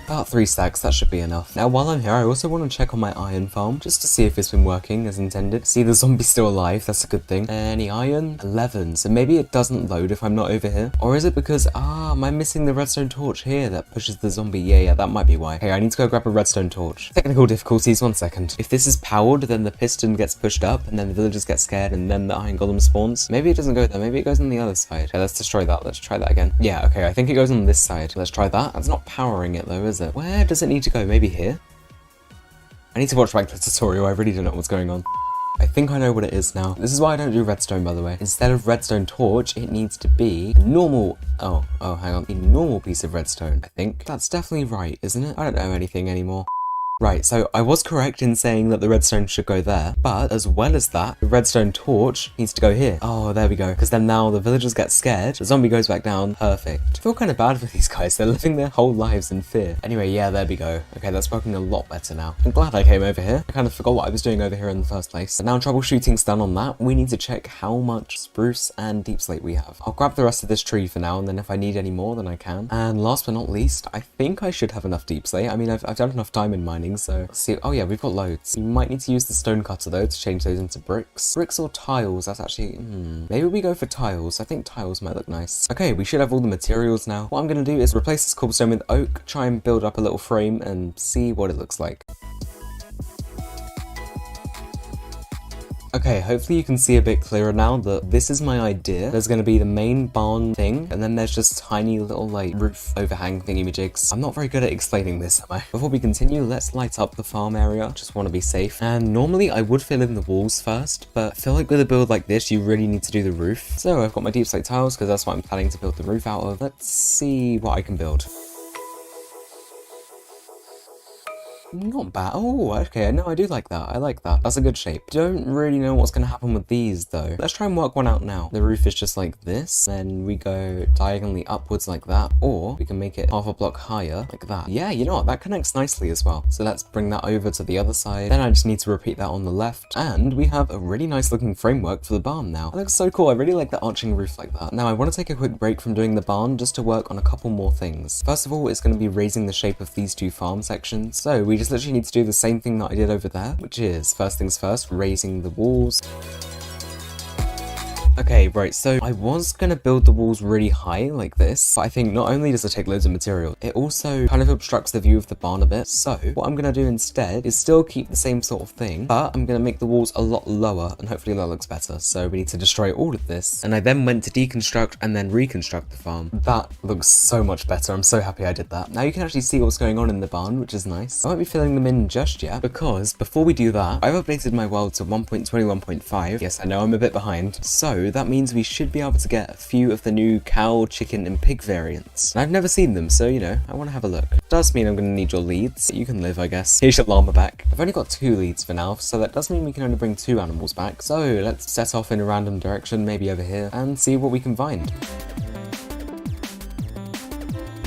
About 3 stacks, that should be enough. Now while I'm here, I also want to check on my iron farm, just to see if it's been working as intended. See the zombie's still alive, that's a good thing. Any iron? 11, so maybe it doesn't load if I'm not over here. Or is it because, am I missing the redstone torch here that pushes the zombie? Yeah, that might be why. Okay, I need to go grab a redstone torch. Technical difficulties, 1 second. If this is powered, then the piston gets pushed up, and then the villagers get scared, and then the iron golem spawns. Maybe it doesn't go there, maybe it goes on the other side. Okay, let's destroy that, let's try that again. Yeah, okay, I think it goes on this side. Let's try that. That's not powering it though, is it? Where does it need to go? Maybe here? I need to watch back the tutorial, I really don't know what's going on. I think I know what it is now. This is why I don't do redstone, by the way. Instead of redstone torch, it needs to be a normal... Oh, hang on. A normal piece of redstone, I think. That's definitely right, isn't it? I don't know anything anymore. Right, so I was correct in saying that the redstone should go there, but as well as that, the redstone torch needs to go here. Oh, there we go. Because then now the villagers get scared, the zombie goes back down. Perfect. I feel kind of bad for these guys. They're living their whole lives in fear. Anyway, yeah, there we go. Okay, that's working a lot better now. I'm glad I came over here. I kind of forgot what I was doing over here in the first place. But now troubleshooting's done on that, we need to check how much spruce and deep slate we have. I'll grab the rest of this tree for now, and then if I need any more, then I can. And last but not least, I think I should have enough deep slate. I mean, I've done enough diamond mining, so let's see. Oh yeah, we've got loads. We might need to use the stone cutter though to change those into bricks. Bricks or tiles, that's actually, maybe we go for tiles. I think tiles might look nice. Okay, we should have all the materials now. What I'm gonna do is replace this cobblestone with oak, try and build up a little frame and see what it looks like. Okay, hopefully you can see a bit clearer now that this is my idea. There's going to be the main barn thing, and then there's just tiny little like roof overhang thingy-majigs. I'm not very good at explaining this, am I? Before we continue, let's light up the farm area. Just want to be safe. And normally I would fill in the walls first, but I feel like with a build like this, you really need to do the roof. So I've got my deep slate tiles because that's what I'm planning to build the roof out of. Let's see what I can build. Not bad. Oh, okay. No, I do like that. I like that. That's a good shape. Don't really know what's going to happen with these, though. Let's try and work one out now. The roof is just like this. Then we go diagonally upwards like that. Or we can make it half a block higher like that. Yeah, you know what? That connects nicely as well. So let's bring that over to the other side. Then I just need to repeat that on the left. And we have a really nice looking framework for the barn now. It looks so cool. I really like the arching roof like that. Now, I want to take a quick break from doing the barn just to work on a couple more things. First of all, it's going to be raising the shape of these two farm sections. So we just literally need to do the same thing that I did over there, which is first things first, raising the walls. Okay, right, so I was gonna build the walls really high like this, but I think not only does it take loads of material, it also kind of obstructs the view of the barn a bit. So what I'm gonna do instead is still keep the same sort of thing, but I'm gonna make the walls a lot lower, and hopefully that looks better. So we need to destroy all of this, and I then went to deconstruct and then reconstruct the farm. That looks so much better. I'm so happy I did that. Now you can actually see what's going on in the barn, which is nice. I won't be filling them in just yet, because before we do that, I've updated my world to 1.21.5. Yes, I know I'm a bit behind. So that means we should be able to get a few of the new cow, chicken, and pig variants. And I've never seen them, so you know, I want to have a look. Does mean I'm going to need your leads. You can live, I guess. Here's your llama back. I've only got 2 leads for now, so that does mean we can only bring 2 animals back. So let's set off in a random direction, maybe over here, and see what we can find.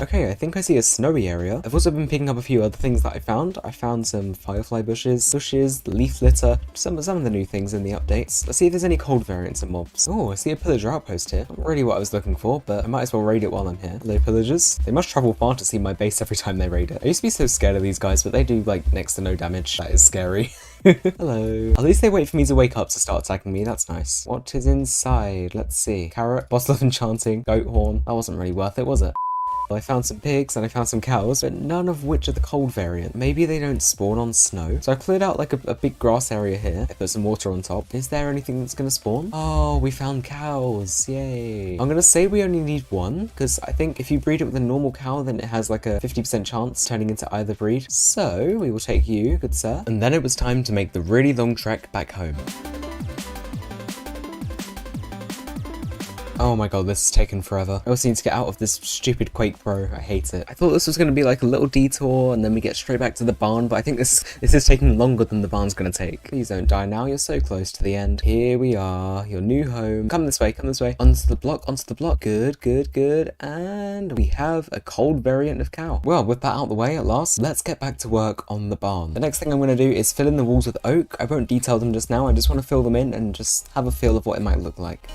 Okay, I think I see a snowy area. I've also been picking up a few other things that I found. I found some firefly bushes, leaf litter, some of the new things in the updates. Let's see if there's any cold variants and mobs. Oh, I see a pillager outpost here. Not really what I was looking for, but I might as well raid it while I'm here. Hello, pillagers. They must travel far to see my base every time they raid it. I used to be so scared of these guys, but they do like next to no damage. That is scary. Hello. At least they wait for me to wake up to start attacking me. That's nice. What is inside? Let's see. Carrot, bottle of enchanting, goat horn. That wasn't really worth it, was it? I found some pigs and I found some cows, but none of which are the cold variant. Maybe they don't spawn on snow. So I cleared out like a big grass area here. I put some water on top. Is there anything that's gonna spawn? Oh, we found cows. Yay. I'm gonna say we only need 1, because I think if you breed it with a normal cow, then it has like a 50% chance turning into either breed. So we will take you, good sir. And then it was time to make the really long trek back home. Oh my god, this is taking forever. I also need to get out of this stupid Quake Pro. I hate it. I thought this was going to be like a little detour and then we get straight back to the barn, but I think this is taking longer than the barn's going to take. Please don't die now. You're so close to the end. Here we are, your new home. Come this way, come this way. Onto the block, onto the block. Good, good, good. And we have a cold variant of cow. Well, with that out the way at last, let's get back to work on the barn. The next thing I'm going to do is fill in the walls with oak. I won't detail them just now. I just want to fill them in and just have a feel of what it might look like.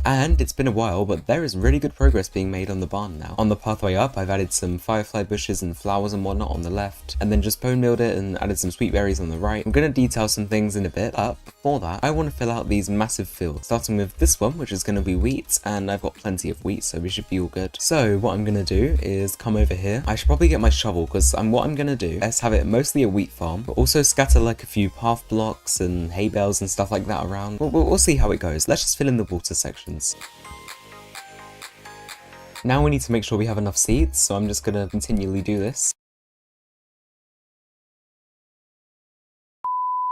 And it's been a while, but there is really good progress being made on the barn now. On the pathway up, I've added some firefly bushes and flowers and whatnot on the left, and then just bone milled it and added some sweet berries on the right. I'm going to detail some things in a bit, but before that, I want to fill out these massive fields, starting with this one, which is going to be wheat, and I've got plenty of wheat, so we should be all good. So what I'm going to do is come over here. I should probably get my shovel, because what I'm going to do is have it mostly a wheat farm, but also scatter like a few path blocks and hay bales and stuff like that around. We'll see how it goes. Let's just fill in the water section. Now we need to make sure we have enough seeds, so I'm just going to continually do this.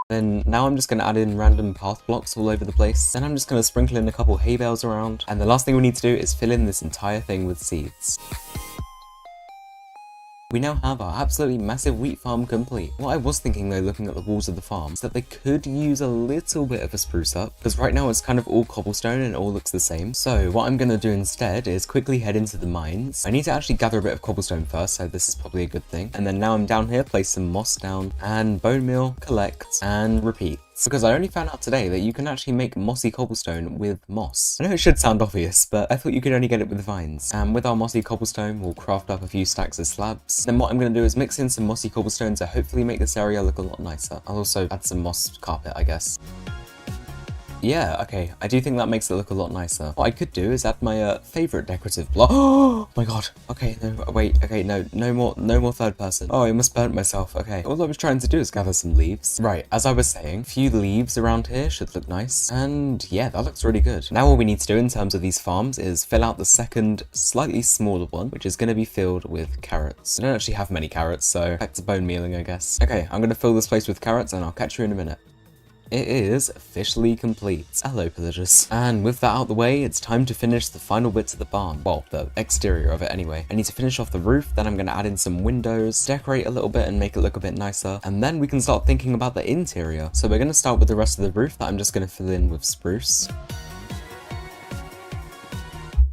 Then now I'm just going to add in random path blocks all over the place. Then I'm just going to sprinkle in a couple hay bales around. And the last thing we need to do is fill in this entire thing with seeds. We now have our absolutely massive wheat farm complete. What I was thinking though, looking at the walls of the farm, is that they could use a little bit of a spruce up, because right now it's kind of all cobblestone and it all looks the same. So what I'm going to do instead is quickly head into the mines. I need to actually gather a bit of cobblestone first, so this is probably a good thing. And then now I'm down here, place some moss down, and bone meal, collect, and repeat. Because I only found out today that you can actually make mossy cobblestone with moss. I know it should sound obvious, but I thought you could only get it with vines. And with our mossy cobblestone, we'll craft up a few stacks of slabs. Then what I'm going to do is mix in some mossy cobblestone to hopefully make this area look a lot nicer. I'll also add some moss carpet, I guess. Yeah, okay, I do think that makes it look a lot nicer. What I could do is add my favorite decorative block. Oh my god. Okay, no, wait, okay, no more third person. Oh, I almost burnt myself. Okay, all I was trying to do is gather some leaves. Right, as I was saying, a few leaves around here should look nice. And yeah, that looks really good. Now all we need to do in terms of these farms is fill out the second, slightly smaller one, which is going to be filled with carrots. I don't actually have many carrots, so back to bone mealing, I guess. Okay, I'm going to fill this place with carrots and I'll catch you in a minute. It is officially complete. Hello, pillagers. And with that out of the way, it's time to finish the final bits of the barn. Well, the exterior of it anyway. I need to finish off the roof, then I'm going to add in some windows, decorate a little bit and make it look a bit nicer, and then we can start thinking about the interior. So we're going to start with the rest of the roof that I'm just going to fill in with spruce.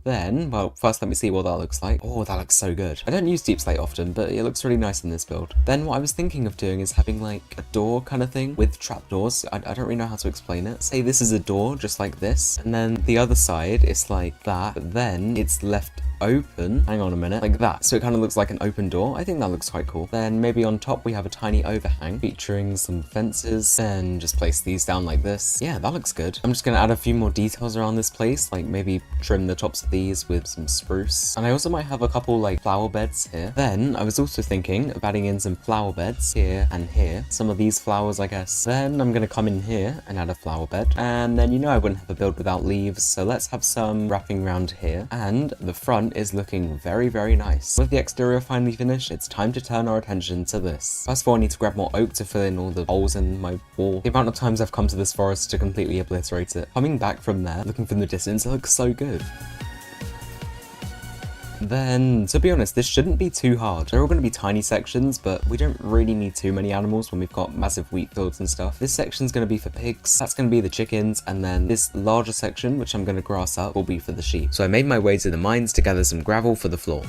Then, well, first let me see what that looks like. Oh, that looks so good. I don't use deep slate often, but it looks really nice in this build. Then what I was thinking of doing is having like a door kind of thing with trapdoors. I don't really know how to explain it. Say this is a door, just like this, and then the other side is like that, but then it's left open, hang on a minute, like that, so it kind of looks like an open door. I think that looks quite cool. Then maybe on top we have a tiny overhang featuring some fences, then just place these down like this. Yeah, that looks good. I'm just gonna add a few more details around this place, like maybe trim the tops of these with some spruce, and I also might have a couple like flower beds here. Then I was also thinking of adding in some flower beds here and here, some of these flowers I guess. Then I'm gonna come in here and add a flower bed, and then I wouldn't have a build without leaves, so let's have some wrapping around here. And the front is looking very, very nice. With the exterior finally finished, it's time to turn our attention to this. First of all, I need to grab more oak to fill in all the holes in my wall. The amount of times I've come to this forest to completely obliterate it. Coming back from there, looking from the distance, it looks so good. Then, to be honest, this shouldn't be too hard. They're all going to be tiny sections, but we don't really need too many animals when we've got massive wheat fields and stuff. This section's going to be for pigs, that's going to be the chickens, and then this larger section, which I'm going to grass up, will be for the sheep. So I made my way to the mines to gather some gravel for the floor.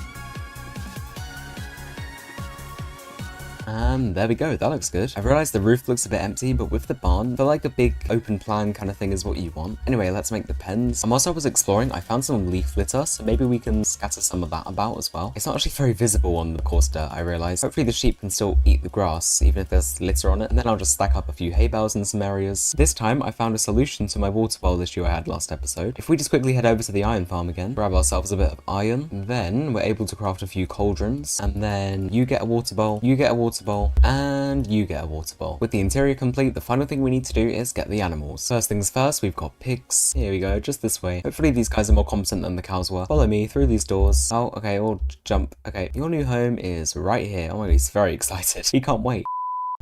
And there we go, that looks good. I realized the roof looks a bit empty, but with the barn, I feel like a big open plan kind of thing is what you want. Anyway, let's make the pens. And whilst I was exploring, I found some leaf litter, so maybe we can scatter some of that about as well. It's not actually very visible on the coarse dirt, I realized. Hopefully the sheep can still eat the grass, even if there's litter on it. And then I'll just stack up a few hay bales in some areas. This time, I found a solution to my water bowl issue I had last episode. If we just quickly head over to the iron farm again, grab ourselves a bit of iron, then we're able to craft a few cauldrons, and then you get a water bowl, you get a water bowl, and you get a water bowl. With the interior complete, the final thing we need to do is get the animals. First things first, we've got pigs. Here we go, just this way. Hopefully these guys are more competent than the cows were. Follow me through these doors. Oh, okay, all jump. Okay, your new home is right here. Oh my god, he's very excited. He can't wait.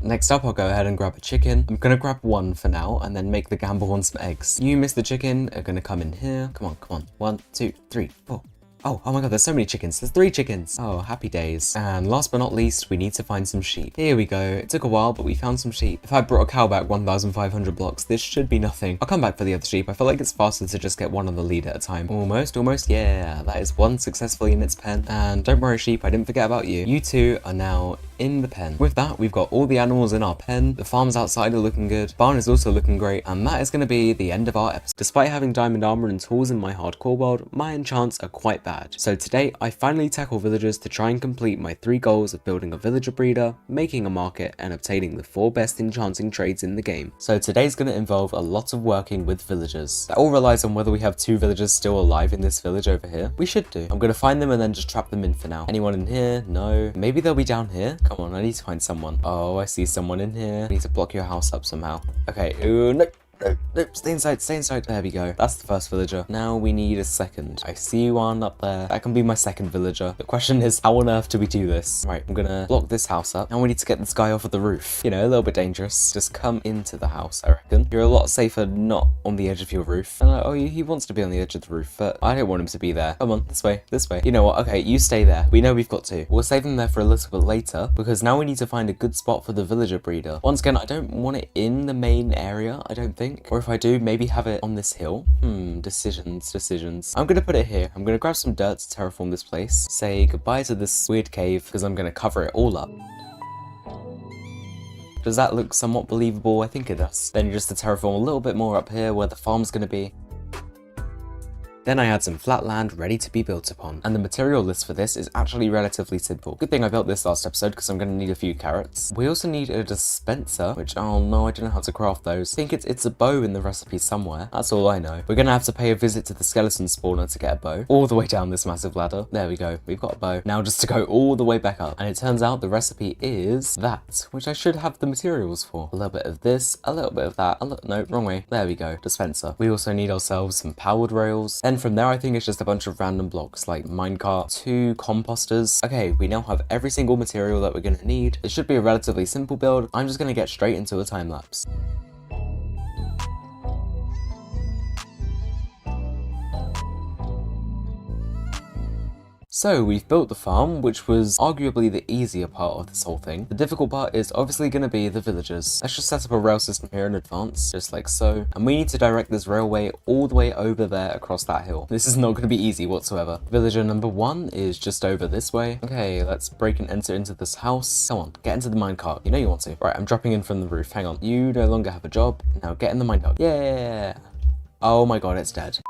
Next up, I'll go ahead and grab a chicken. I'm gonna grab one for now and then make the gamble on some eggs. You, Mr. Chicken, are gonna come in here. Come on. 1, 2, 3, 4. Oh my god, there's so many chickens. There's 3 chickens. Oh, happy days. And last but not least, we need to find some sheep. Here we go. It took a while, but we found some sheep. If I brought a cow back 1,500 blocks, this should be nothing. I'll come back for the other sheep. I feel like it's faster to just get one on the lead at a time. Almost. Yeah, that is one successfully in its pen. And don't worry, sheep, I didn't forget about you. You two are now in the pen. With that, we've got all the animals in our pen. The farms outside are looking good. Barn is also looking great. And that is going to be the end of our episode. Despite having diamond armor and tools in my hardcore world, my enchants are quite bad. So today, I finally tackle villagers to try and complete my 3 goals of building a villager breeder, making a market, and obtaining the 4 best enchanting trades in the game. So today's going to involve a lot of working with villagers. That all relies on whether we have 2 villagers still alive in this village over here. We should do. I'm going to find them and then just trap them in for now. Anyone in here? No. Maybe they'll be down here? Come on, I need to find someone. Oh, I see someone in here. I need to block your house up somehow. Okay, ooh, no. No, stay inside. There we go. That's the first villager. Now we need a second. I see one up there. That can be my second villager. The question is, how on earth do we do this? Right, I'm gonna block this house up. Now we need to get this guy off of the roof. You know, a little bit dangerous. Just come into the house, I reckon. You're a lot safer not on the edge of your roof. And oh, he wants to be on the edge of the roof, but I don't want him to be there. Come on, this way. You know what? Okay, you stay there. We know we've got 2. We'll save them there for a little bit later, because now we need to find a good spot for the villager breeder. Once again, I don't want it in the main area, I don't think. Or if I do, maybe have it on this hill. Decisions. I'm gonna put it here. I'm gonna grab some dirt to terraform this place. Say goodbye to this weird cave, because I'm gonna cover it all up. Does that look somewhat believable? I think it does. Then just to terraform a little bit more up here where the farm's gonna be. Then I had some flat land ready to be built upon. And the material list for this is actually relatively simple. Good thing I built this last episode because I'm going to need a few carrots. We also need a dispenser, which, oh no, I don't know how to craft those. I think it's a bow in the recipe somewhere. That's all I know. We're going to have to pay a visit to the skeleton spawner to get a bow. All the way down this massive ladder. There we go. We've got a bow. Now just to go all the way back up. And it turns out the recipe is that, which I should have the materials for. A little bit of this, a little bit of that. No, wrong way. There we go. Dispenser. We also need ourselves some powered rails. Then from there, I think it's just a bunch of random blocks like minecart, 2 composters. Okay, we now have every single material that we're going to need. It should be a relatively simple build. I'm just going to get straight into a time lapse. So we've built the farm, which was arguably the easier part of this whole thing. The difficult part is obviously going to be the villagers. Let's just set up a rail system here in advance, just like so. And we need to direct this railway all the way over there across that hill. This is not going to be easy whatsoever. Villager number 1 is just over this way. Okay, let's break and enter into this house. Come on, get into the minecart. You know you want to. Right, I'm dropping in from the roof. Hang on. You no longer have a job. Now get in the minecart. Yeah. Oh my god, it's dead.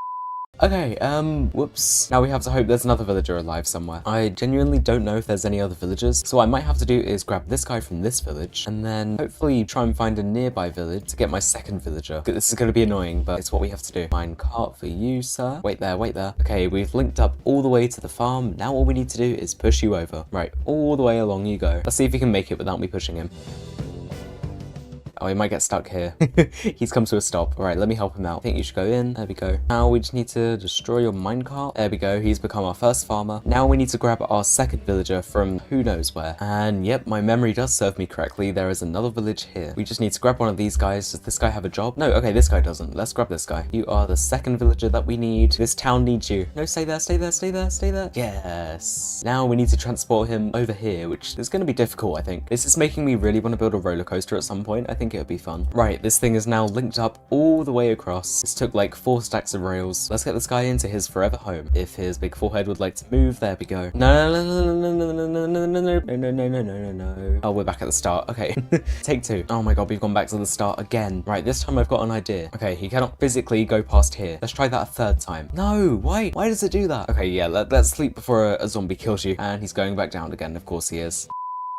Okay, whoops. Now we have to hope there's another villager alive somewhere. I genuinely don't know if there's any other villagers, so what I might have to do is grab this guy from this village, and then hopefully try and find a nearby village to get my second villager. This is going to be annoying, but it's what we have to do. Mine cart for you, sir. Wait there, wait there. Okay, we've linked up all the way to the farm. Now all we need to do is push you over. Right, all the way along you go. Let's see if he can make it without me pushing him. Oh, he might get stuck here. He's come to a stop. All right, let me help him out. I think you should go in. There we go. Now we just need to destroy your minecart. There we go. He's become our first farmer. Now we need to grab our second villager from who knows where. And yep, my memory does serve me correctly. There is another village here. We just need to grab one of these guys. Does this guy have a job? No, okay, this guy doesn't. Let's grab this guy. You are the second villager that we need. This town needs you. No, stay there, stay there, stay there, stay there. Yes. Now we need to transport him over here, which is going to be difficult, I think. This is making me really want to build a roller coaster at some point. I think it would be fun. Right, this thing is now linked up all the way across. This took like 4 stacks of rails. Let's get this guy into his forever home. If his big forehead would like to move, there we go. No, no, no, no, no, no, no, no, no, no, no, no, no, no, no, no. Oh, we're back at the start. Okay, take 2. Oh my god, we've gone back to the start again. Right, this time I've got an idea. Okay, he cannot physically go past here. Let's try that a 3rd time. No, why? Why does it do that? Okay, yeah, let's sleep before a zombie kills you. And he's going back down again. Of course he is.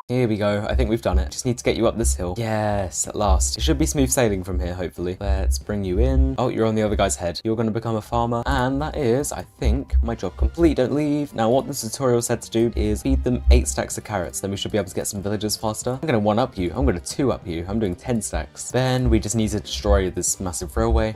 Here we go. I think we've done it. Just need to get you up this hill. Yes, at last. It should be smooth sailing from here, hopefully. Let's bring you in. Oh, you're on the other guy's head. You're going to become a farmer. And that is, I think, my job complete. Don't leave. Now, what this tutorial said to do is feed them 8 stacks of carrots. Then we should be able to get some villagers faster. I'm going to 1-up you. I'm going to 2-up you. I'm doing 10 stacks. Then we just need to destroy this massive railway.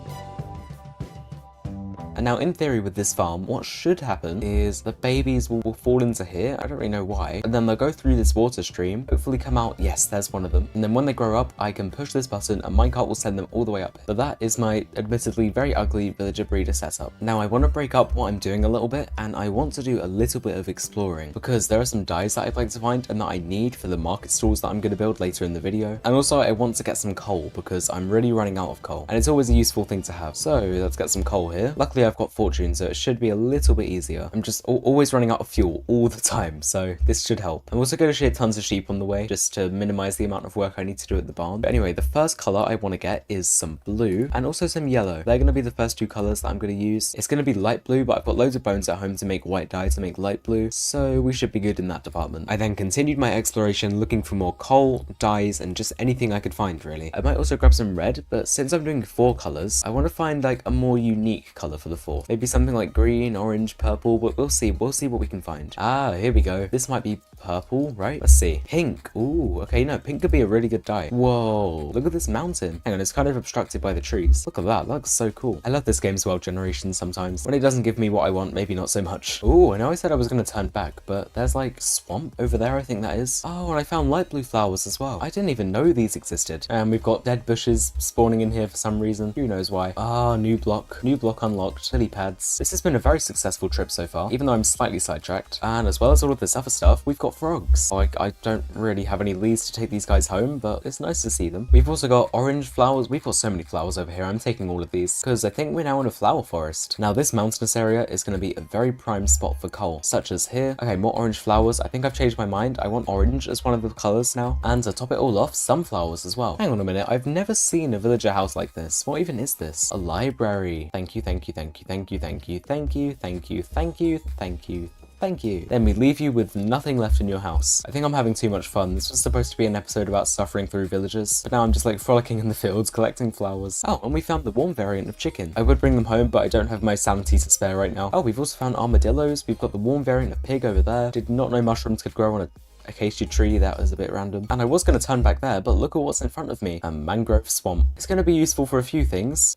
And now in theory with this farm, what should happen is the babies will fall into here. I don't really know why. And then they'll go through this water stream, hopefully come out. Yes, there's one of them. And then when they grow up, I can push this button and minecart will send them all the way up. But that is my admittedly very ugly villager breeder setup. Now I want to break up what I'm doing a little bit, and I want to do a little bit of exploring because there are some dyes that I'd like to find and that I need for the market stalls that I'm going to build later in the video. And also I want to get some coal because I'm really running out of coal and it's always a useful thing to have. So let's get some coal here. Luckily I've got fortune, so it should be a little bit easier. I'm just always running out of fuel all the time, so this should help. I'm also going to shear tons of sheep on the way just to minimize the amount of work I need to do at the barn. But anyway, the first color I want to get is some blue and also some yellow. They're going to be the first 2 colors that I'm going to use. It's going to be light blue, but I've got loads of bones at home to make white dye to make light blue, so we should be good in that department. I then continued my exploration looking for more coal, dyes, and just anything I could find really. I might also grab some red, but since I'm doing 4 colors, I want to find like a more unique color for the 4th. Maybe something like green, orange, purple, but we'll see what we can find. Ah, here we go. This might be purple, right? Let's see. Pink. Ooh, okay, no, pink could be a really good dye. Whoa, look at this mountain. Hang on, it's kind of obstructed by the trees. Look at that, that looks so cool. I love this game's world generation sometimes. When it doesn't give me what I want, maybe not so much. Ooh, I know I said I was going to turn back, but there's like swamp over there, I think that is. Oh, and I found light blue flowers as well. I didn't even know these existed. And we've got dead bushes spawning in here for some reason. Who knows why? Ah, new block unlocked. Lily pads. This has been a very successful trip so far, even though I'm slightly sidetracked. And as well as all of this other stuff, we've got got frogs. Like, I don't really have any leads to take these guys home, but it's nice to see them. We've also got orange flowers. We've got so many flowers over here. I'm taking all of these because I think we're now in a flower forest. Now, this mountainous area is going to be a very prime spot for coal, such as here. Okay, more orange flowers. I think I've changed my mind. I want orange as one of the colors now. And to top it all off, sunflowers as well. Hang on a minute. I've never seen a villager house like this. What even is this? A library. Thank you, thank you, thank you, thank you, thank you, thank you, thank you, thank you, thank you. Thank you. Then we leave you with nothing left in your house. I think I'm having too much fun. This was supposed to be an episode about suffering through villages, but now I'm just like frolicking in the fields, collecting flowers. Oh, and we found the warm variant of chicken. I would bring them home, but I don't have my sanity to spare right now. Oh, we've also found armadillos. We've got the warm variant of pig over there. Did not know mushrooms could grow on a acacia tree. That was a bit random. And I was going to turn back there, but look at what's in front of me. A mangrove swamp. It's going to be useful for a few things.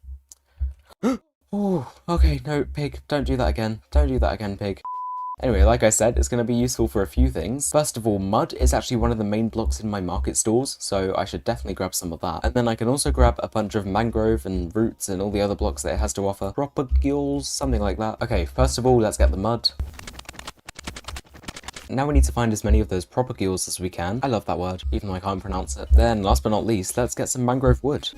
Oh, okay, no, pig, don't do that again. Don't do that again, pig. Anyway, like I said, it's going to be useful for a few things. First of all, mud is actually one of the main blocks in my market stalls, so I should definitely grab some of that. And then I can also grab a bunch of mangrove and roots and all the other blocks that it has to offer. Propagules, something like that. Okay, first of all, let's get the mud. Now we need to find as many of those propagules as we can. I love that word, even though I can't pronounce it. Then, last but not least, let's get some mangrove wood.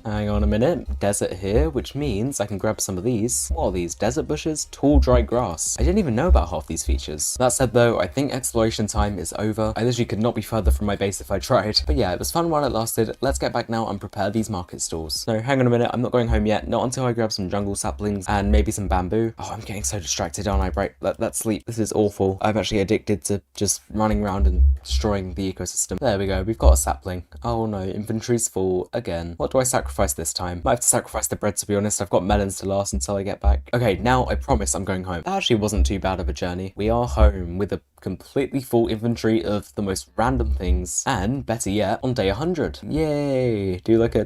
Hang on a minute, desert here, which means I can grab some of these. What are these? Desert bushes? Tall, dry grass. I didn't even know about half these features. That said though, I think exploration time is over. I literally could not be further from my base if I tried. But yeah, it was fun while it lasted. Let's get back now and prepare these market stalls. No, hang on a minute, I'm not going home yet. Not until I grab some jungle saplings and maybe some bamboo. Oh, I'm getting so distracted, aren't I? Right, let's sleep. This is awful. I'm actually addicted to just running around and destroying the ecosystem. There we go, we've got a sapling. Oh no, inventory's full again. What do I sacrifice this time? Might have to sacrifice the bread, to be honest. I've got melons to last until I get back. Okay, now I promise I'm going home. That actually wasn't too bad of a journey. We are home with a completely full inventory of the most random things, and better yet, on day 100. Yay! Do like a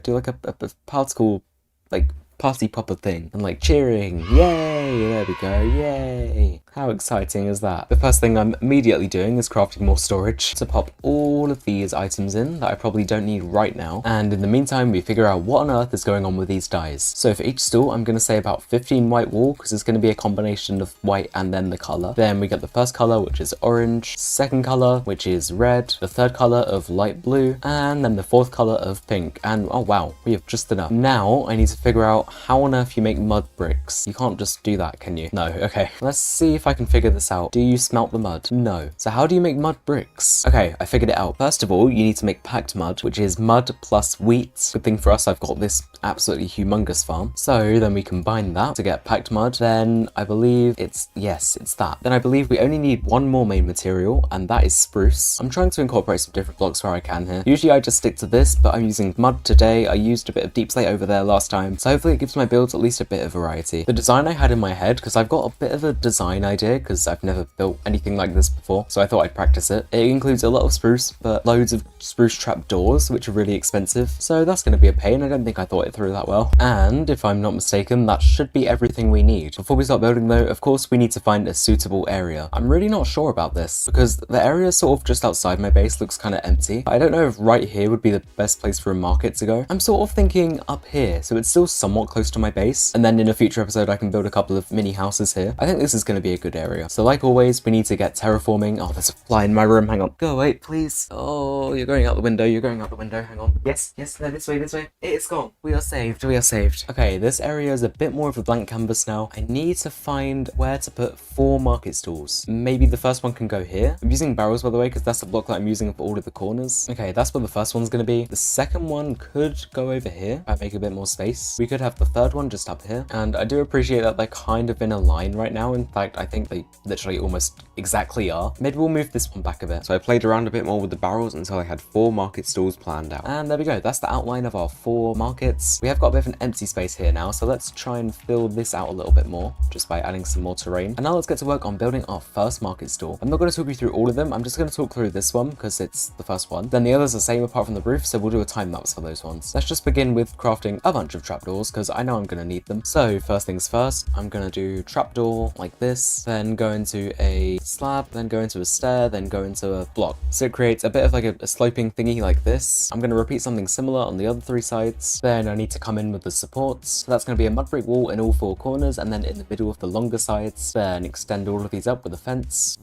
particle, like party popper thing, and like cheering. Yay! There we go. Yay! How exciting is that? The first thing I'm immediately doing is crafting more storage to pop all of these items in that I probably don't need right now. And in the meantime, we figure out what on earth is going on with these dyes. So for each stool, I'm going to say about 15 white wool, because it's going to be a combination of white and then the color. Then we get the first color, which is orange, second color, which is red, the third color of light blue, and then the fourth color of pink. And oh wow, we have just enough. Now I need to figure out how on earth you make mud bricks. You can't just do that, can you? No, okay. Let's see if I can figure this out. Do you smelt the mud? No. So how do you make mud bricks? Okay, I figured it out. First of all, you need to make packed mud, which is mud plus wheat. Good thing for us, I've got this absolutely humongous farm. So then we combine that to get packed mud. Then I believe it's that. Then I believe we only need one more main material, and that is spruce. I'm trying to incorporate some different blocks where I can here. Usually I just stick to this, but I'm using mud today. I used a bit of deep slate over there last time, so hopefully it gives my builds at least a bit of variety. The design I had in my head, because I've got a bit of a design idea, because I've never built anything like this before, so I thought I'd practice it. It includes a lot of spruce, but loads of spruce trap doors, which are really expensive, so that's going to be a pain. I don't think I thought it through that well. And if I'm not mistaken, that should be everything we need. Before we start building though, of course we need to find a suitable area. I'm really not sure about this, because the area sort of just outside my base looks kind of empty. I don't know if right here would be the best place for a market to go. I'm sort of thinking up here, so it's still somewhat close to my base, and then in a future episode I can build a couple of mini houses here. I think this is going to be a good area. So like always, we need to get terraforming. Oh, there's a fly in my room. Hang on. Go away, please. Oh, you're going out the window. You're going out the window. Hang on. Yes, no, this way. It's gone. We are saved. Okay, this area is a bit more of a blank canvas now. I need to find where to put 4 market stalls. Maybe the first one can go here. I'm using barrels, by the way, because that's the block that I'm using for all of the corners. Okay, that's where the first one's going to be. The second one could go over here. I make a bit more space. We could have the third one just up here. And I do appreciate that they're kind of in a line right now. In fact, I think they literally almost exactly are. Maybe we'll move this one back a bit. So I played around a bit more with the barrels until I had 4 market stalls planned out. And there we go. That's the outline of our 4 markets. We have got a bit of an empty space here now, so let's try and fill this out a little bit more just by adding some more terrain. And now let's get to work on building our first market stall. I'm not going to talk you through all of them. I'm just going to talk through this one because it's the first one. Then the others are the same apart from the roof, so we'll do a time lapse for those ones. Let's just begin with crafting a bunch of trapdoors because I know I'm going to need them. So first things first, I'm going to do trapdoor like this, then go into a slab, then go into a stair, then go into a block. So it creates a bit of like a sloping thingy like this. I'm going to repeat something similar on the other 3 sides. Then I need to come in with the supports. So that's going to be a mud brick wall in all 4 corners, and then in the middle of the longer sides. Then extend all of these up with a fence.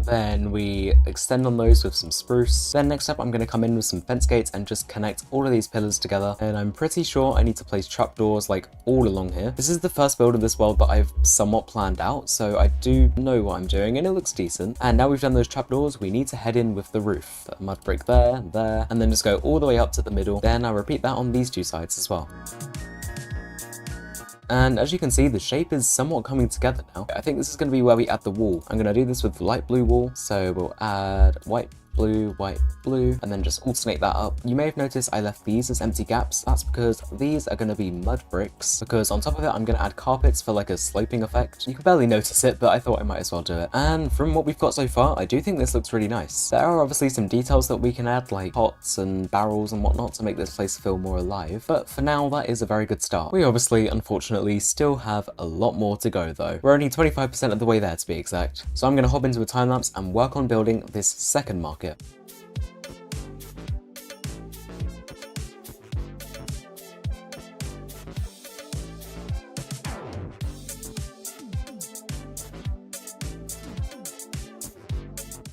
Then we extend on those with some spruce. Then next up, I'm going to come in with some fence gates and just connect all of these pillars together. And I'm pretty sure I need to place trapdoors like all along here. This is the first build of this world that I've somewhat planned out, so I do know what I'm doing and it looks decent. And now we've done those trapdoors, we need to head in with the roof. The mud brick there, there, and then just go all the way up to the middle. Then I'll repeat that on these two sides as well. And as you can see, the shape is somewhat coming together now. I think this is going to be where we add the wall. I'm going to do this with light blue wool, so we'll add white, blue, and then just alternate that up. You may have noticed I left these as empty gaps. That's because these are going to be mud bricks, because on top of it, I'm going to add carpets for like a sloping effect. You can barely notice it, but I thought I might as well do it. And from what we've got so far, I do think this looks really nice. There are obviously some details that we can add, like pots and barrels and whatnot, to make this place feel more alive. But for now, that is a very good start. We obviously, unfortunately, still have a lot more to go though. We're only 25% of the way there to be exact. So I'm going to hop into a time lapse and work on building this second market.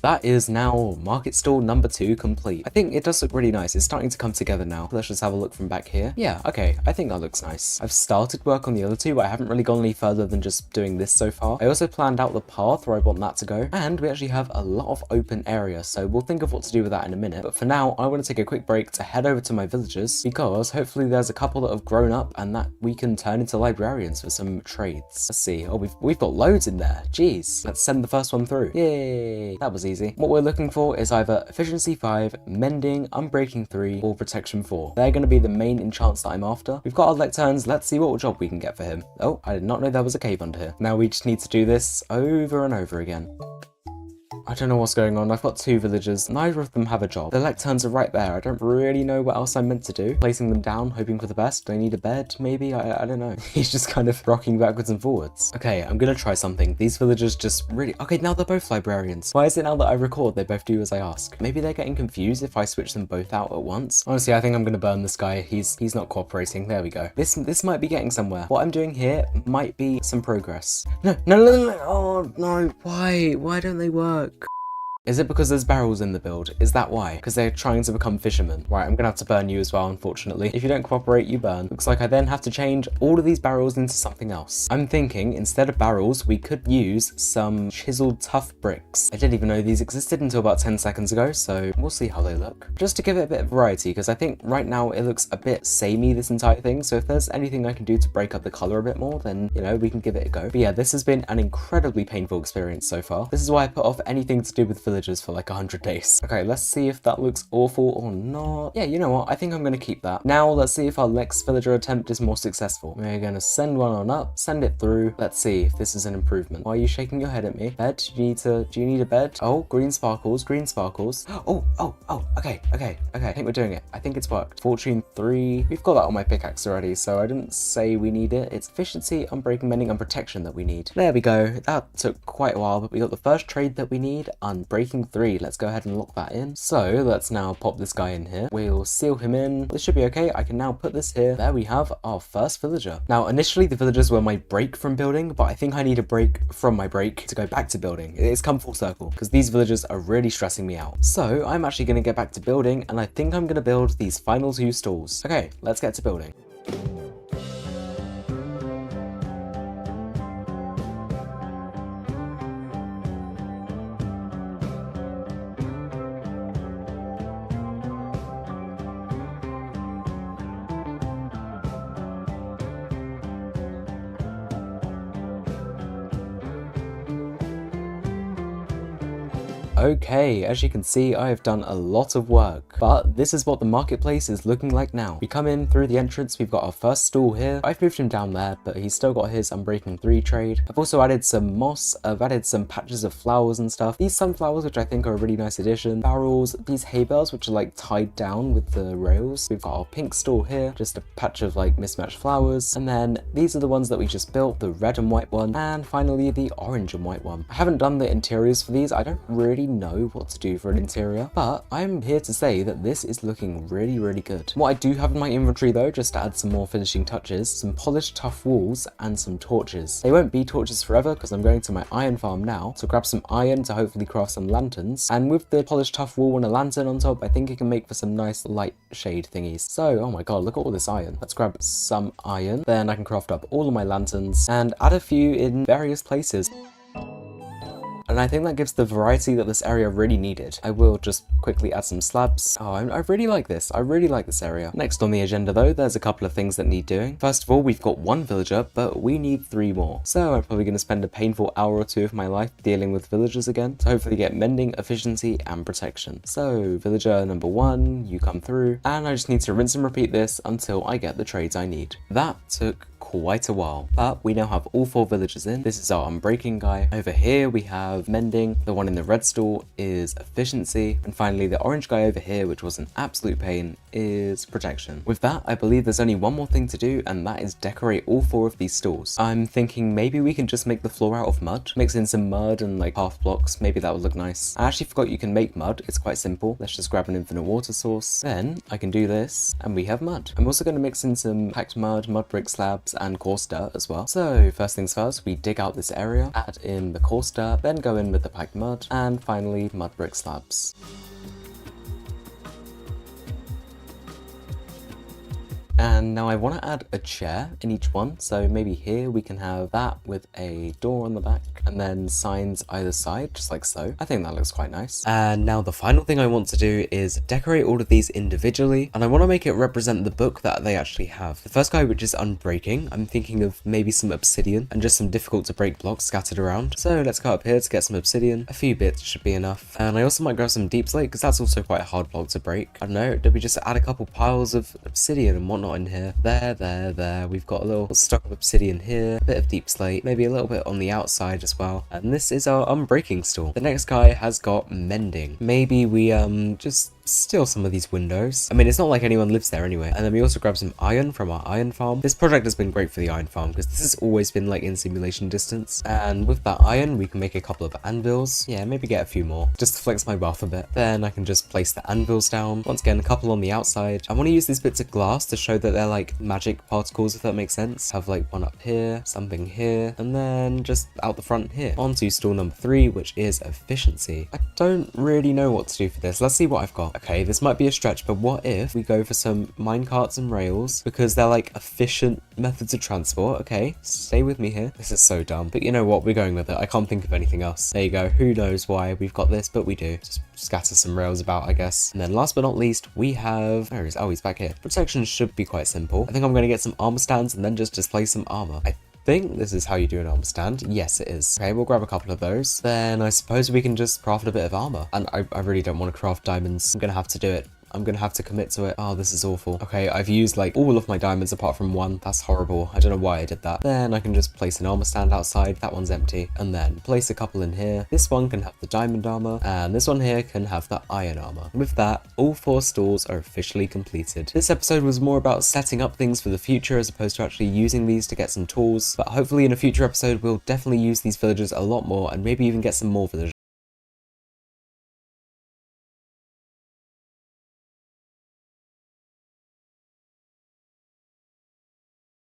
That is now market stall number 2 complete. I think it does look really nice. It's starting to come together now. Let's just have a look from back here. Yeah, okay, I think that looks nice. I've started work on the other two, but I haven't really gone any further than just doing this so far. I also planned out the path where I want that to go, and we actually have a lot of open area, so we'll think of what to do with that in a minute. But for now, I want to take a quick break to head over to my villagers, because hopefully there's a couple that have grown up and that we can turn into librarians for some trades. Let's see. Oh, we've got loads in there. Jeez. Let's send the first one through. Yay. That was easy. What we're looking for is either efficiency 5, mending, unbreaking 3, or protection 4. They're going to be the main enchants that I'm after. We've got our lecterns. Let's see what job we can get for him. Oh, I did not know there was a cave under here. Now we just need to do this over and over again. I don't know what's going on. I've got 2 villagers. Neither of them have a job. The lecterns are right there. I don't really know what else I'm meant to do. Placing them down, hoping for the best. Do I need a bed, maybe? I don't know. He's just kind of rocking backwards and forwards. Okay, I'm gonna try something. These villagers just really... Okay, now they're both librarians. Why is it now that I record, they both do as I ask? Maybe they're getting confused if I switch them both out at once. Honestly, I think I'm gonna burn this guy. He's not cooperating. There we go. This might be getting somewhere. What I'm doing here might be some progress. No. Oh, no. Why don't they work? Is it because there's barrels in the build? Is that why? Because they're trying to become fishermen. Right, I'm gonna have to burn you as well, unfortunately. If you don't cooperate, you burn. Looks like I then have to change all of these barrels into something else. I'm thinking, instead of barrels, we could use some chiseled tough bricks. I didn't even know these existed until about 10 seconds ago, so we'll see how they look. Just to give it a bit of variety, because I think right now it looks a bit samey, this entire thing, so if there's anything I can do to break up the color a bit more, then, you know, we can give it a go. But yeah, this has been an incredibly painful experience so far. This is why I put off anything to do with villagers for like 100 days. Okay, let's see if that looks awful or not. Yeah, you know what? I think I'm gonna keep that. Now let's see if our next villager attempt is more successful. We're gonna send one on up, send it through. Let's see if this is an improvement. Why are you shaking your head at me? Bed? Do you need a bed? Oh, green sparkles. Oh, okay. I think we're doing it. I think it's worked. Fortune 3. We've got that on my pickaxe already, so I didn't say we need it. It's efficiency, unbreaking, mending, and protection that we need. There we go. That took quite a while, but we got the first trade that we need, unbreaking 3. Let's go ahead and lock that in. So let's now pop this guy in here. We'll seal him in. This should be okay. I can now put this here. There we have our first villager. Now, initially the villagers were my break from building, but I think I need a break from my break to go back to building. It's come full circle because these villagers are really stressing me out. So I'm actually going to get back to building, and I think I'm going to build these final 2 stalls. Okay, let's get to building. Okay, as you can see, I have done a lot of work, but this is what the marketplace is looking like now. We come in through the entrance, we've got our first stall here. I've moved him down there, but he's still got his unbreaking 3 trade. I've also added some moss, I've added some patches of flowers and stuff. These sunflowers, which I think are a really nice addition. Barrels, these hay bales, which are like tied down with the rails. We've got our pink stall here, just a patch of like mismatched flowers. And then these are the ones that we just built, the red and white one. And finally, the orange and white one. I haven't done the interiors for these. I don't really know what to do for an interior, but I'm here to say that this is looking really, really good. What I do have in my inventory though, just to add some more finishing touches, some polished tough walls and some torches. They won't be torches forever because I'm going to my iron farm now to grab some iron to hopefully craft some lanterns, and with the polished tough wall and a lantern on top, I think it can make for some nice light shade thingies. So, oh my god, look at all this iron. Let's grab some iron, then I can craft up all of my lanterns and add a few in various places. And I think that gives the variety that this area really needed. I will just quickly add some slabs. Oh, I really like this. I really like this area. Next on the agenda though, there's a couple of things that need doing. First of all, we've got one villager, but we need 3 more. So I'm probably going to spend a painful hour or 2 of my life dealing with villagers again to hopefully get mending, efficiency, and protection. So villager number 1, you come through, and I just need to rinse and repeat this until I get the trades I need. That took quite a while, but we now have all 4 villagers in. This is our unbreaking guy. Over here we have mending, the one in the red stall is efficiency, and finally the orange guy over here, which was an absolute pain, is protection. With that, I believe there's only one more thing to do, and that is decorate all 4 of these stalls. I'm thinking maybe we can just make the floor out of mud, mix in some mud and like path blocks, maybe that would look nice. I actually forgot you can make mud, it's quite simple. Let's just grab an infinite water source, then I can do this and we have mud. I'm also going to mix in some packed mud, mud brick slabs, and coarse dirt as well. So first things first, we dig out this area, add in the coarse dirt, then go in with the packed mud, and finally mud brick slabs. And now I want to add a chair in each one, so maybe here we can have that with a door on the back and then signs either side, just like so. I think that looks quite nice. And now the final thing I want to do is decorate all of these individually, and I want to make it represent the book that they actually have. The first guy, which is unbreaking, I'm thinking of maybe some obsidian and just some difficult to break blocks scattered around. So let's go up here to get some obsidian. A few bits should be enough. And I also might grab some deep slate because that's also quite a hard block to break. I don't know, did we just add a couple piles of obsidian and whatnot in here? There. We've got a little stock of obsidian here, a bit of deep slate, maybe a little bit on the outside as well. And this is our unbreaking stall. The next guy has got mending. Maybe we just steal some of these windows. I mean, it's not like anyone lives there anyway. And then we also grab some iron from our iron farm. This project has been great for the iron farm because this has always been like in simulation distance. And with that iron, we can make a couple of anvils. Yeah, maybe get a few more just to flex my wealth a bit. Then I can just place the anvils down. Once again, a couple on the outside. I want to use these bits of glass to show that they're like magic particles, if that makes sense. Have like one up here, something here, and then just out the front here. On to stall number 3, which is efficiency. I don't really know what to do for this. Let's see what I've got. Okay, this might be a stretch, but what if we go for some minecarts and rails because they're like efficient methods of transport? Okay, stay with me here. This is so dumb, but you know what? We're going with it. I can't think of anything else. There you go. Who knows why we've got this, but we do. Just scatter some rails about, I guess. And then last but not least, we have... Where is... Oh, he's back here. Protection should be quite simple. I think I'm going to get some armor stands and then just display some armor. I think this is how you do an armor stand. Yes, it is. Okay, we'll grab a couple of those. Then I suppose we can just craft a bit of armor. And I really don't want to craft diamonds. I'm gonna have to do it. I'm gonna have to commit to it. Oh, this is awful. Okay, I've used like all of my diamonds apart from one. That's horrible. I don't know why I did that. Then I can just place an armor stand outside. That one's empty. And then place a couple in here. This one can have the diamond armor, and this one here can have the iron armor. And with that, all 4 stalls are officially completed. This episode was more about setting up things for the future as opposed to actually using these to get some tools. But hopefully in a future episode, we'll definitely use these villagers a lot more and maybe even get some more villagers.